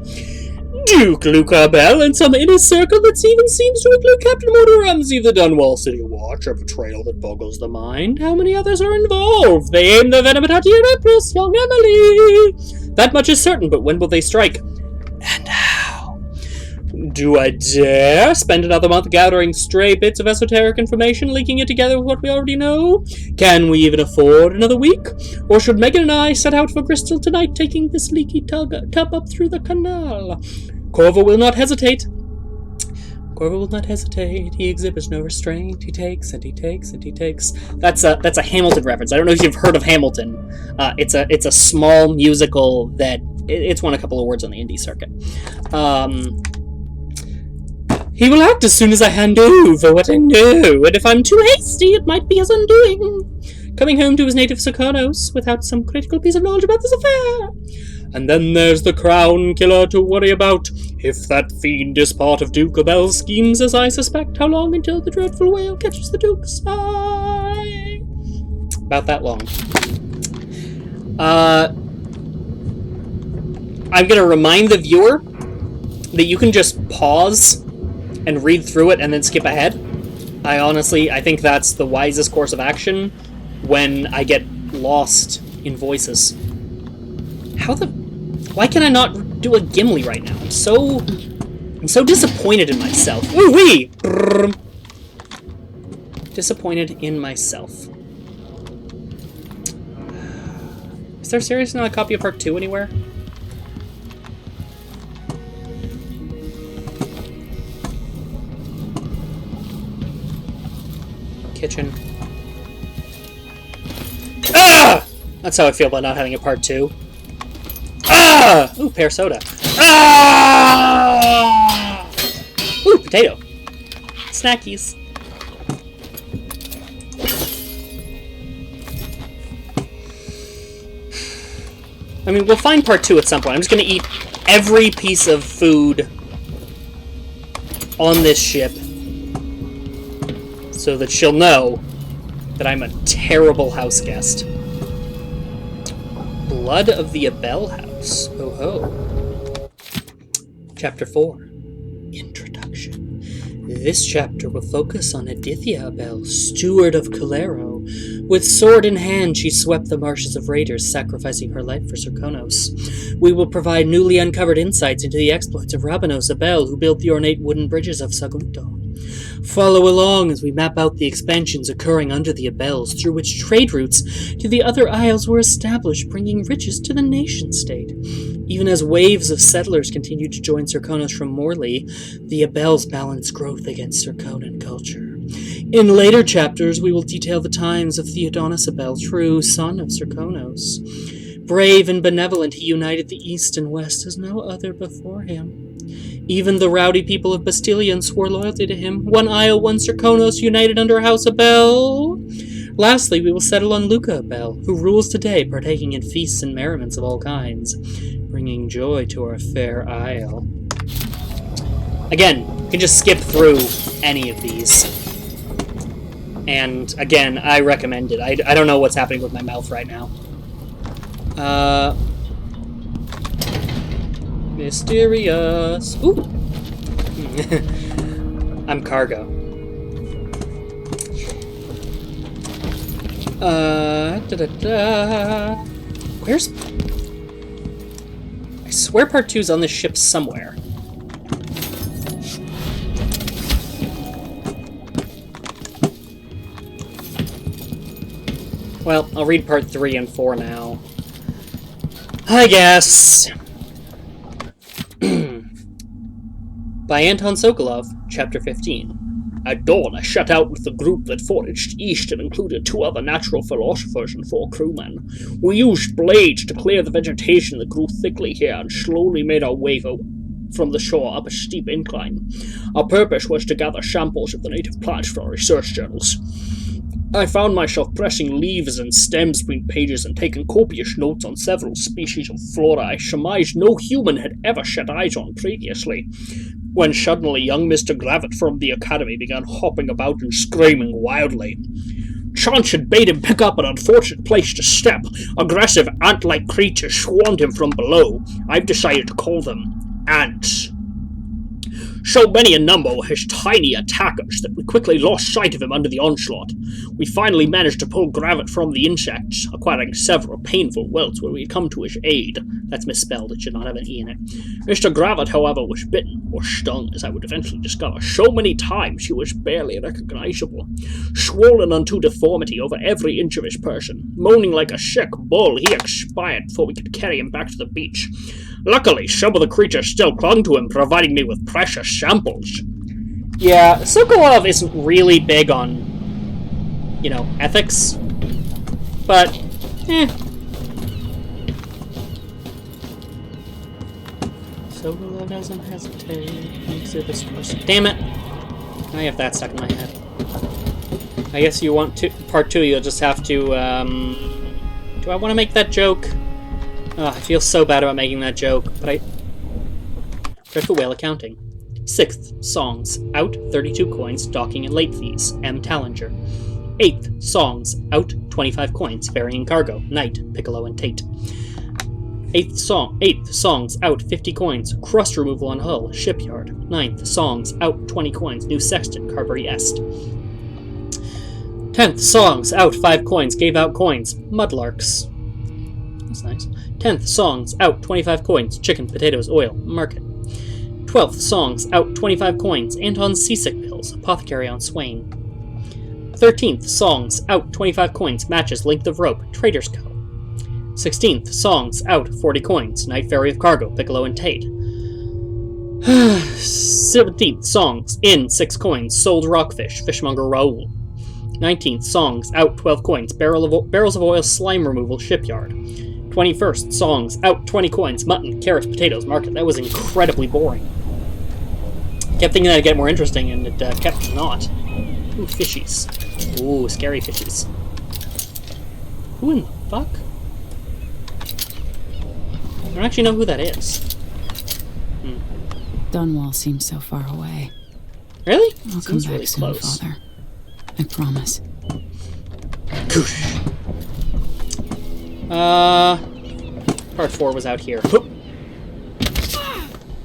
Speaker 1: Duke Luca Bell and some inner circle that even seems to include Captain Mortar Ramsey of the Dunwall City Watch, a betrayal that boggles the mind. How many others are involved? They aim their venom at our dear Empress, young Emily. That much is certain, but when will they strike? And how? Do I dare spend another month gathering stray bits of esoteric information, linking it together with what we already know? Can we even afford another week? Or should Megan and I set out for Bristol tonight, taking this leaky tub up through the canal? Corvo will not hesitate. He exhibits no restraint. He takes and he takes and he takes. That's a Hamilton reference. I don't know if you've heard of Hamilton. It's a small musical that it's won a couple of awards on the indie circuit. He will act as soon as I hand over what I know, and if I'm too hasty, it might be his undoing. Coming home to his native Socorros without some critical piece of knowledge about this affair. And then there's the crown killer to worry about. If that fiend is part of Duke Bell's schemes, as I suspect, how long until the dreadful whale catches the Duke's eye? About that long. I'm going to remind the viewer that you can just pause and read through it and then skip ahead. I think that's the wisest course of action when I get lost in voices. Why can I not do a Gimli right now? I'm so disappointed in myself. Ooh-wee! Disappointed in myself. Is there seriously not a copy of Part 2 anywhere? Kitchen. Ah! That's how I feel about not having a Part 2. Ah! Ooh, pear soda. Ah! Ooh, potato. Snackies. I mean, we'll find Part 2 at some point. I'm just gonna eat every piece of food on this ship so that she'll know that I'm a terrible house guest. Blood of the Abel House. Oh ho. Chapter 4. Introduction. This chapter will focus on Adithya Abel, steward of Calero. With sword in hand, she swept the marshes of raiders, sacrificing her life for Serkonos. We will provide newly uncovered insights into the exploits of Rabanos Abel, who built the ornate wooden bridges of Sagunto. Follow along as we map out the expansions occurring under the Abels, through which trade routes to the other isles were established, bringing riches to the nation-state. Even as waves of settlers continued to join Serkonos from Morley, the Abels balanced growth against Serkonan culture. In later chapters, we will detail the times of Theodonis Abel, true son of Serkonos. Brave and benevolent, he united the East and West as no other before him. Even the rowdy people of Bastilian swore loyalty to him. One isle, one Serkonos, united under House Abel. Lastly, we will settle on Luca Abel, who rules today, partaking in feasts and merriments of all kinds, bringing joy to our fair isle. Again, you can just skip through any of these. And, again, I recommend it. I don't know what's happening with my mouth right now. Mysterious. Ooh! I'm cargo. Where's... I swear Part 2's on this ship somewhere. Well, I'll read Part 3 and 4 now. I guess. By Anton Sokolov, Chapter 15. At dawn, I set out with the group that foraged east and included 2 other natural philosophers and 4 crewmen. We used blades to clear the vegetation that grew thickly here and slowly made our way from the shore up a steep incline. Our purpose was to gather samples of the native plants for our research journals. I found myself pressing leaves and stems between pages and taking copious notes on several species of flora I surmised no human had ever set eyes on previously, when suddenly young Mr. Gravitt from the academy began hopping about and screaming wildly. Chance had bade him pick up an unfortunate place to step. Aggressive ant-like creatures swarmed him from below. I've decided to call them ants. So many in number were his tiny attackers that we quickly lost sight of him under the onslaught. We finally managed to pull Gravitt from the insects, acquiring several painful welts where we had come to his aid. That's misspelled, it should not have an E in it. Mr. Gravitt, however, was bitten, or stung, as I would eventually discover, so many times he was barely recognizable. Swollen unto deformity over every inch of his person, moaning like a sick bull, he expired before we could carry him back to the beach. Luckily, some of the creatures still clung to him, providing me with precious samples. Yeah, Sokolov isn't really big on, ethics. But, Sokolov doesn't hesitate. Damn it! I have that stuck in my head. I guess you want to part 2, you'll just have to, do I want to make that joke? I feel so bad about making that joke, but There's the whale accounting. 6th, songs, out 32 coins, docking and late fees, M. Tallinger. 8th, songs, out 25 coins, ferrying cargo, Knight, Piccolo and Tate. 8th, songs, out 50 coins, crust removal on hull, shipyard. 9th, songs, out 20 coins, new sexton, Carberry Est. 10th, songs, out 5 coins, gave out coins, mudlarks. That's nice. 10th, songs, out 25 coins, chicken, potatoes, oil, market. 12th, songs, out 25 coins, Anton's seasick pills, apothecary on Swain. 13th, songs, out 25 coins, matches, length of rope, Trader's Co. 16th, songs, out 40 coins, Night Ferry of Cargo, Piccolo and Tate. 17th, songs, in 6 coins, sold rockfish, fishmonger Raoul. 19th, songs, out 12 coins, barrels of oil, slime removal, shipyard. 21st, songs, out 20 coins, mutton, carrots, potatoes, market. That was incredibly boring. Kept thinking that'd get more interesting, and it kept not. Ooh, fishies. Ooh, scary fishies. Who in the fuck? I don't actually know who that is.
Speaker 2: Dunwall seems so far away.
Speaker 1: Really?
Speaker 2: I'll
Speaker 1: Seems
Speaker 2: come back
Speaker 1: really
Speaker 2: soon,
Speaker 1: close.
Speaker 2: Father. I promise.
Speaker 1: Goosh. Part 4 was out here.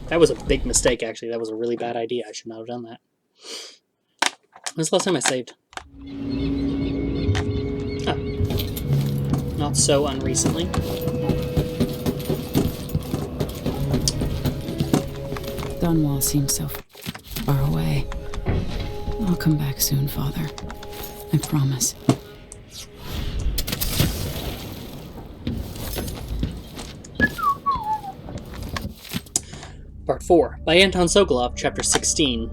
Speaker 1: That was a big mistake, actually. That was a really bad idea. I should not have done that. When's the last time I saved? Huh. Not so unrecently.
Speaker 2: Dunwall seems so far away. I'll come back soon, Father. I promise.
Speaker 1: Part 4, by Anton Sokolov, Chapter 16.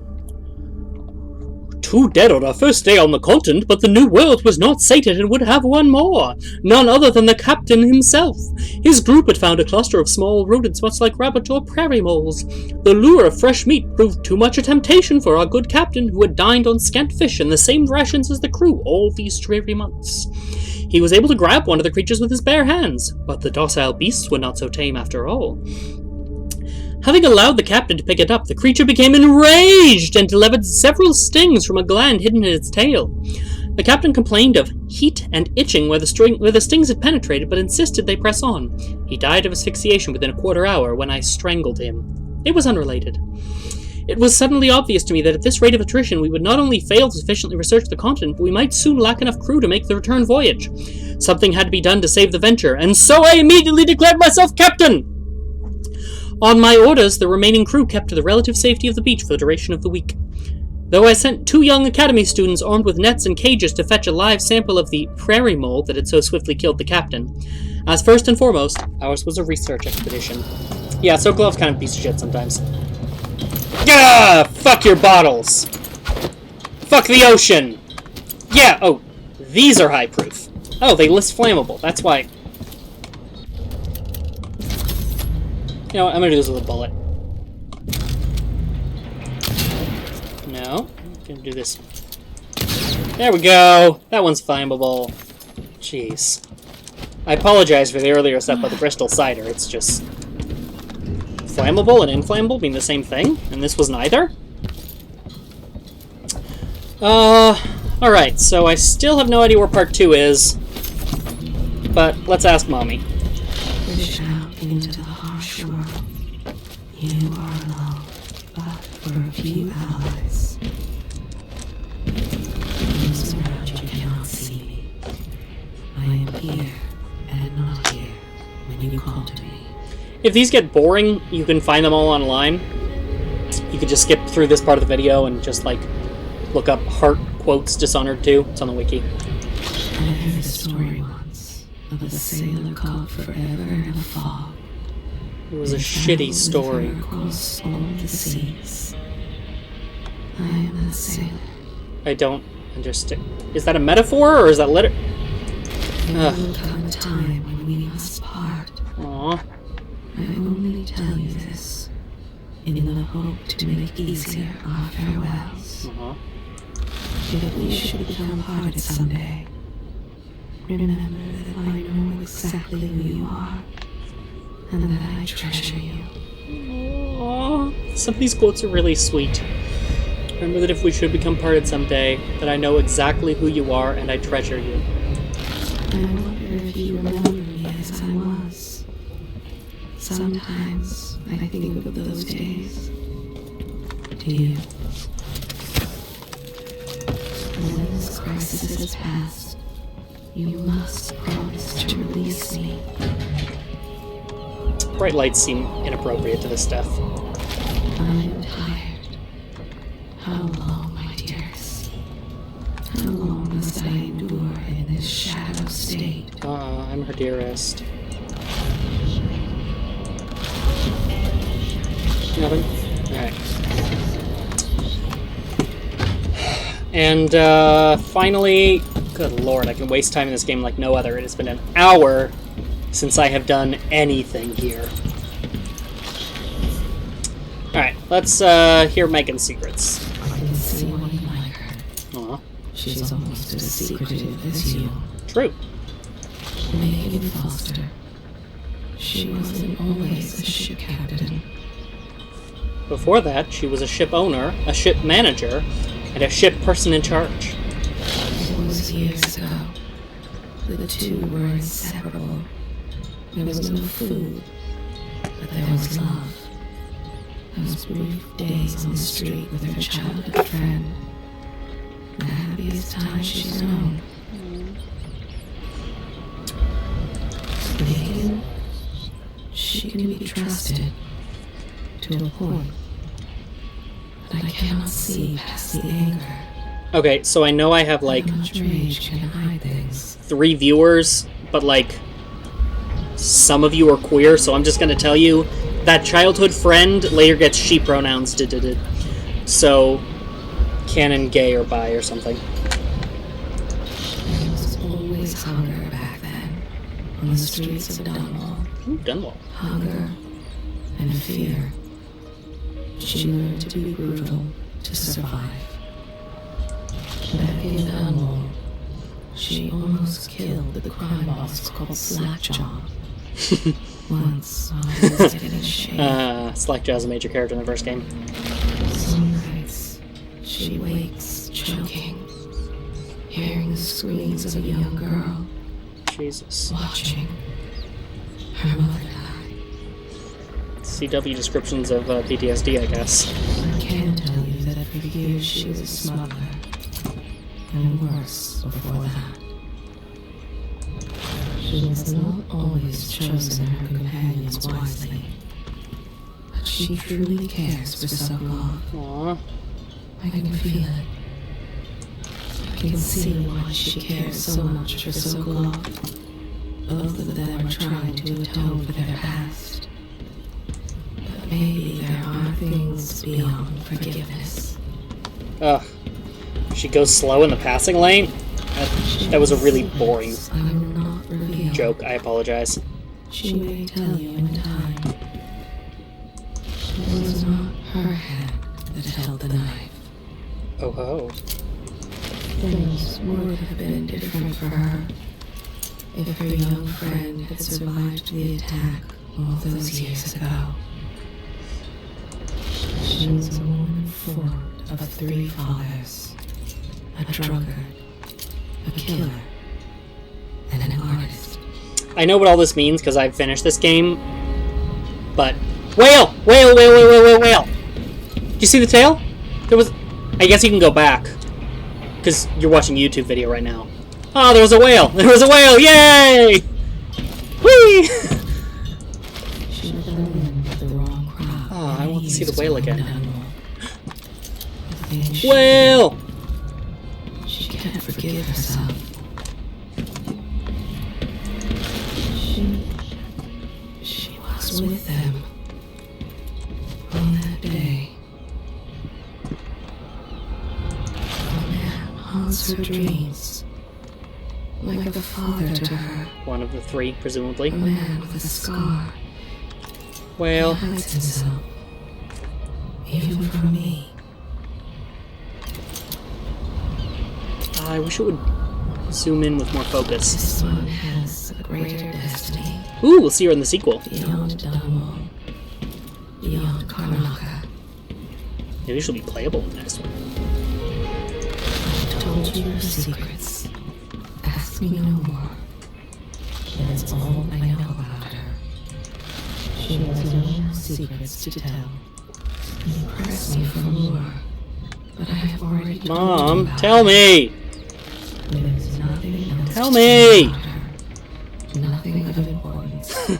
Speaker 1: 2 dead on our first day on the continent, but the new world was not sated and would have one more. None other than the captain himself. His group had found a cluster of small rodents much like rabbit or prairie moles. The lure of fresh meat proved too much a temptation for our good captain, who had dined on scant fish and the same rations as the crew all these dreary months. He was able to grab one of the creatures with his bare hands, but the docile beasts were not so tame after all. Having allowed the captain to pick it up, the creature became enraged and delivered several stings from a gland hidden in its tail. The captain complained of heat and itching where the stings had penetrated, but insisted they press on. He died of asphyxiation within a quarter hour when I strangled him. It was unrelated. It was suddenly obvious to me that at this rate of attrition we would not only fail to sufficiently research the continent, but we might soon lack enough crew to make the return voyage. Something had to be done to save the venture, and so I immediately declared myself captain! On my orders, the remaining crew kept to the relative safety of the beach for the duration of the week. Though I sent 2 young academy students armed with nets and cages to fetch a live sample of the prairie mole that had so swiftly killed the captain. As first and foremost, ours was a research expedition. Yeah, Sokolov's kind of a piece of shit sometimes. Gah! Fuck your bottles! Fuck the ocean! Yeah, oh, these are high proof. Oh, they list flammable, that's why... You know what, I'm gonna do this with a bullet. No, I'm gonna do this. There we go! That one's flammable. Jeez. I apologize for the earlier stuff about the Bristol cider, it's just... Flammable and inflammable mean the same thing, and this was neither? Alright, so I still have no idea where part 2 is. But let's ask Mommy.
Speaker 4: Push out into the harsh world. You are alone, but for a few hours. Those around you cannot see me. I am here and not here when you call to me.
Speaker 1: If these get boring, you can find them all online. You could just skip through this part of the video and just, like, look up Heart Quotes Dishonored 2. It's on the wiki.
Speaker 4: I heard a story once of a sailor caught forever in a fog.
Speaker 1: It was a shitty story.
Speaker 4: Across all the seas. I am the sailor.
Speaker 1: I don't understand. Is that a metaphor, or is that liter...
Speaker 4: There will come a time when we must part.
Speaker 1: Aww.
Speaker 4: I only tell you this in the hope to make easier our farewells.
Speaker 1: Uh-huh.
Speaker 4: If we should become parted someday, remember that I know exactly who you are, and that I treasure you.
Speaker 1: Aww. Some of these quotes are really sweet. Remember that if we should become parted someday, that I know exactly who you are and I treasure you.
Speaker 4: I wonder if you remember me as I was. Sometimes I think of those days. Do you? When this crisis has passed, you must promise to release me.
Speaker 1: Bright lights seem inappropriate to this stuff.
Speaker 4: I'm tired. How long, my dearest? How long must I endure in this shadow state?
Speaker 1: I'm her dearest. Nothing? Alright. And, finally... Good lord, I can waste time in this game like no other. It has been an hour since I have done anything here. Alright, let's, hear Megan's secrets.
Speaker 4: I can see why you like her.
Speaker 1: Aw.
Speaker 4: She's almost as secretive as you.
Speaker 1: True.
Speaker 4: Megan Foster. She wasn't always a ship captain.
Speaker 1: Before that, she was a ship owner, a ship manager, and a ship person in charge.
Speaker 4: It was years ago. The two were inseparable. There was no food, but there was love. Those brief days on the street with her childhood friend. The happiest time she's known. Megan, she can be trusted to a point. But I cannot see past the anger.
Speaker 1: Okay, so I know I have, like,
Speaker 4: How much rage can hide things.
Speaker 1: 3 viewers, but, like, some of you are queer, so I'm just gonna tell you that childhood friend later gets she pronouns. So, canon gay or bi or something.
Speaker 4: There was always hunger back then on the streets of Dunwall.
Speaker 1: Ooh, Dunwall.
Speaker 4: Hunger and fear. She learned to be brutal to survive. Back in Dunwall, she almost killed the crime boss called Slackjaw. Once, while he was getting shaved.
Speaker 1: Slackjaw is a major character in the first game.
Speaker 4: Some nights, she wakes choking, hearing the screams of a young girl,
Speaker 1: Jesus.
Speaker 4: watching her mother die.
Speaker 1: CW descriptions of PTSD, I guess.
Speaker 4: I can tell you that for years she was a smuggler, and worse before that. She has not always chosen her companions wisely, but she truly cares for Sokolov.
Speaker 1: Aww.
Speaker 4: I can feel it. I can see why she cares so much for Sokolov. Both of them are trying to atone for their past. But maybe there are things beyond forgiveness.
Speaker 1: Ugh. She goes slow in the passing lane? That was a really boring
Speaker 4: I will not reveal.
Speaker 1: joke. I apologize.
Speaker 4: She may tell you in time. It was not her hand that held the knife.
Speaker 1: Oh ho.
Speaker 4: Things would have been different for her if her young friend had survived the attack all those years ago. She was a woman formed of 3 fathers, a drunkard, a killer, and an artist.
Speaker 1: I know what all this means because I've finished this game, but... Whale! Whale, whale, whale, whale, whale, whale! Did you see the tail? There was... I guess you can go back. Because you're watching a YouTube video right now. Oh, there was a whale! There was a whale! Yay! Whee!
Speaker 4: She fell in with the wrong crowd.
Speaker 1: Oh, I want to see the whale again.
Speaker 4: Whale!
Speaker 1: Whale!
Speaker 4: She can't forgive herself. She was with them on that day. A man haunts her dreams, like a father to her.
Speaker 1: One of the 3, presumably.
Speaker 4: A man with a scar.
Speaker 1: Whale.
Speaker 4: He hides himself, even from me.
Speaker 1: I wish it would zoom in with more focus.
Speaker 4: This one has a greater destiny.
Speaker 1: Ooh, we'll see her in the sequel.
Speaker 4: Beyond Dunwall, beyond Karnaka.
Speaker 1: Maybe she'll be playable in the next one.
Speaker 4: I've told you her secrets. Ask me no more. That's all I know about her. She has no secrets to tell. You press me for more, But I have already told you
Speaker 1: Mom,
Speaker 4: about
Speaker 1: tell
Speaker 4: her.
Speaker 1: me!
Speaker 4: There's nothing else
Speaker 1: Tell
Speaker 4: to
Speaker 1: me!
Speaker 4: say about her. Nothing of importance.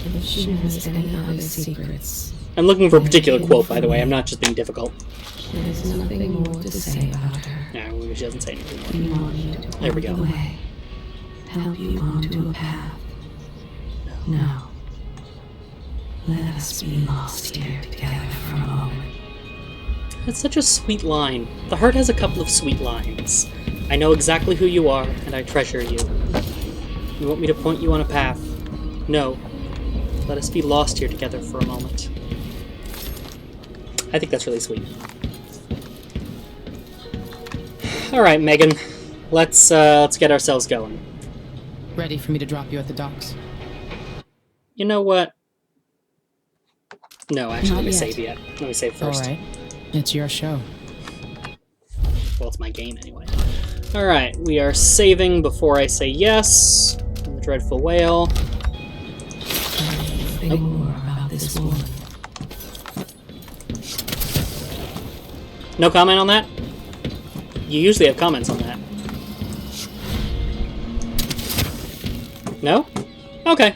Speaker 4: If she has any other secrets,
Speaker 1: I'm looking for a particular quote, by the way. I'm not just being difficult.
Speaker 4: there's nothing more to say about her.
Speaker 1: No, maybe she doesn't say anything more.
Speaker 4: We want you to
Speaker 1: There we
Speaker 4: point
Speaker 1: go.
Speaker 4: the way. Help you onto a path. No. Let us be lost here together for a moment.
Speaker 1: That's such a sweet line. The heart has a couple of sweet lines. I know exactly who you are, and I treasure you. You want me to point you on a path? No. Let us be lost here together for a moment. I think that's really sweet. Alright, Megan. Let's get ourselves going.
Speaker 6: Ready for me to drop you at the docks?
Speaker 1: You know what? No, actually,
Speaker 2: Not
Speaker 1: let me
Speaker 2: yet.
Speaker 1: save yet. Let me save first.
Speaker 6: Alright. It's your show.
Speaker 1: Well, it's my game anyway. Alright, we are saving before I say yes. The Dreadful Whale.
Speaker 4: Think more about this woman.
Speaker 1: No comment on that? You usually have comments on that. No? Okay.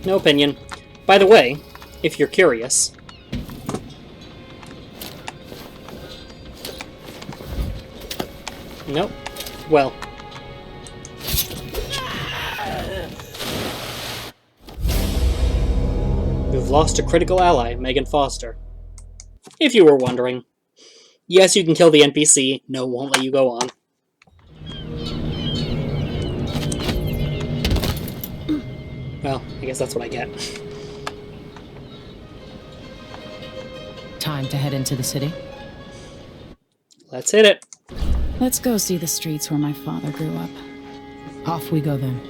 Speaker 1: No opinion. By the way, if you're curious... Nope. Well... We've lost a critical ally, Megan Foster. If you were wondering. Yes, you can kill the NPC. No, won't let you go on. Well, I guess that's what I get.
Speaker 6: Time to head into the city.
Speaker 1: Let's hit it.
Speaker 2: Let's go see the streets where my father grew up.
Speaker 6: Off we go then.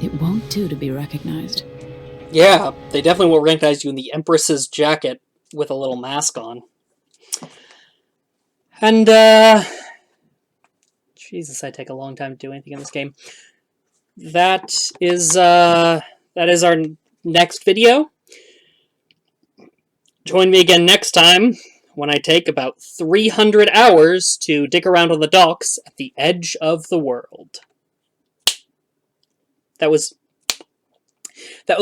Speaker 2: It won't do to be recognized.
Speaker 1: Yeah, they definitely will recognize you in the Empress's jacket with a little mask on. And, Jesus, I take a long time to do anything in this game. That is our next video. Join me again next time when I take about 300 hours to dig around on the docks at the edge of the world. That was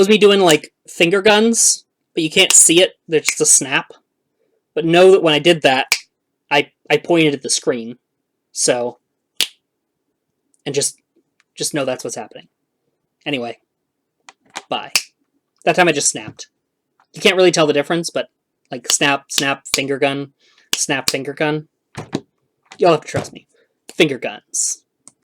Speaker 1: me doing, like, finger guns, but you can't see it. There's just a snap. But know that when I did that, I pointed at the screen. So, and just know that's what's happening. Anyway, bye. That time I just snapped. You can't really tell the difference, but, like, snap, finger gun, snap, finger gun. You'll have to trust me. Finger guns.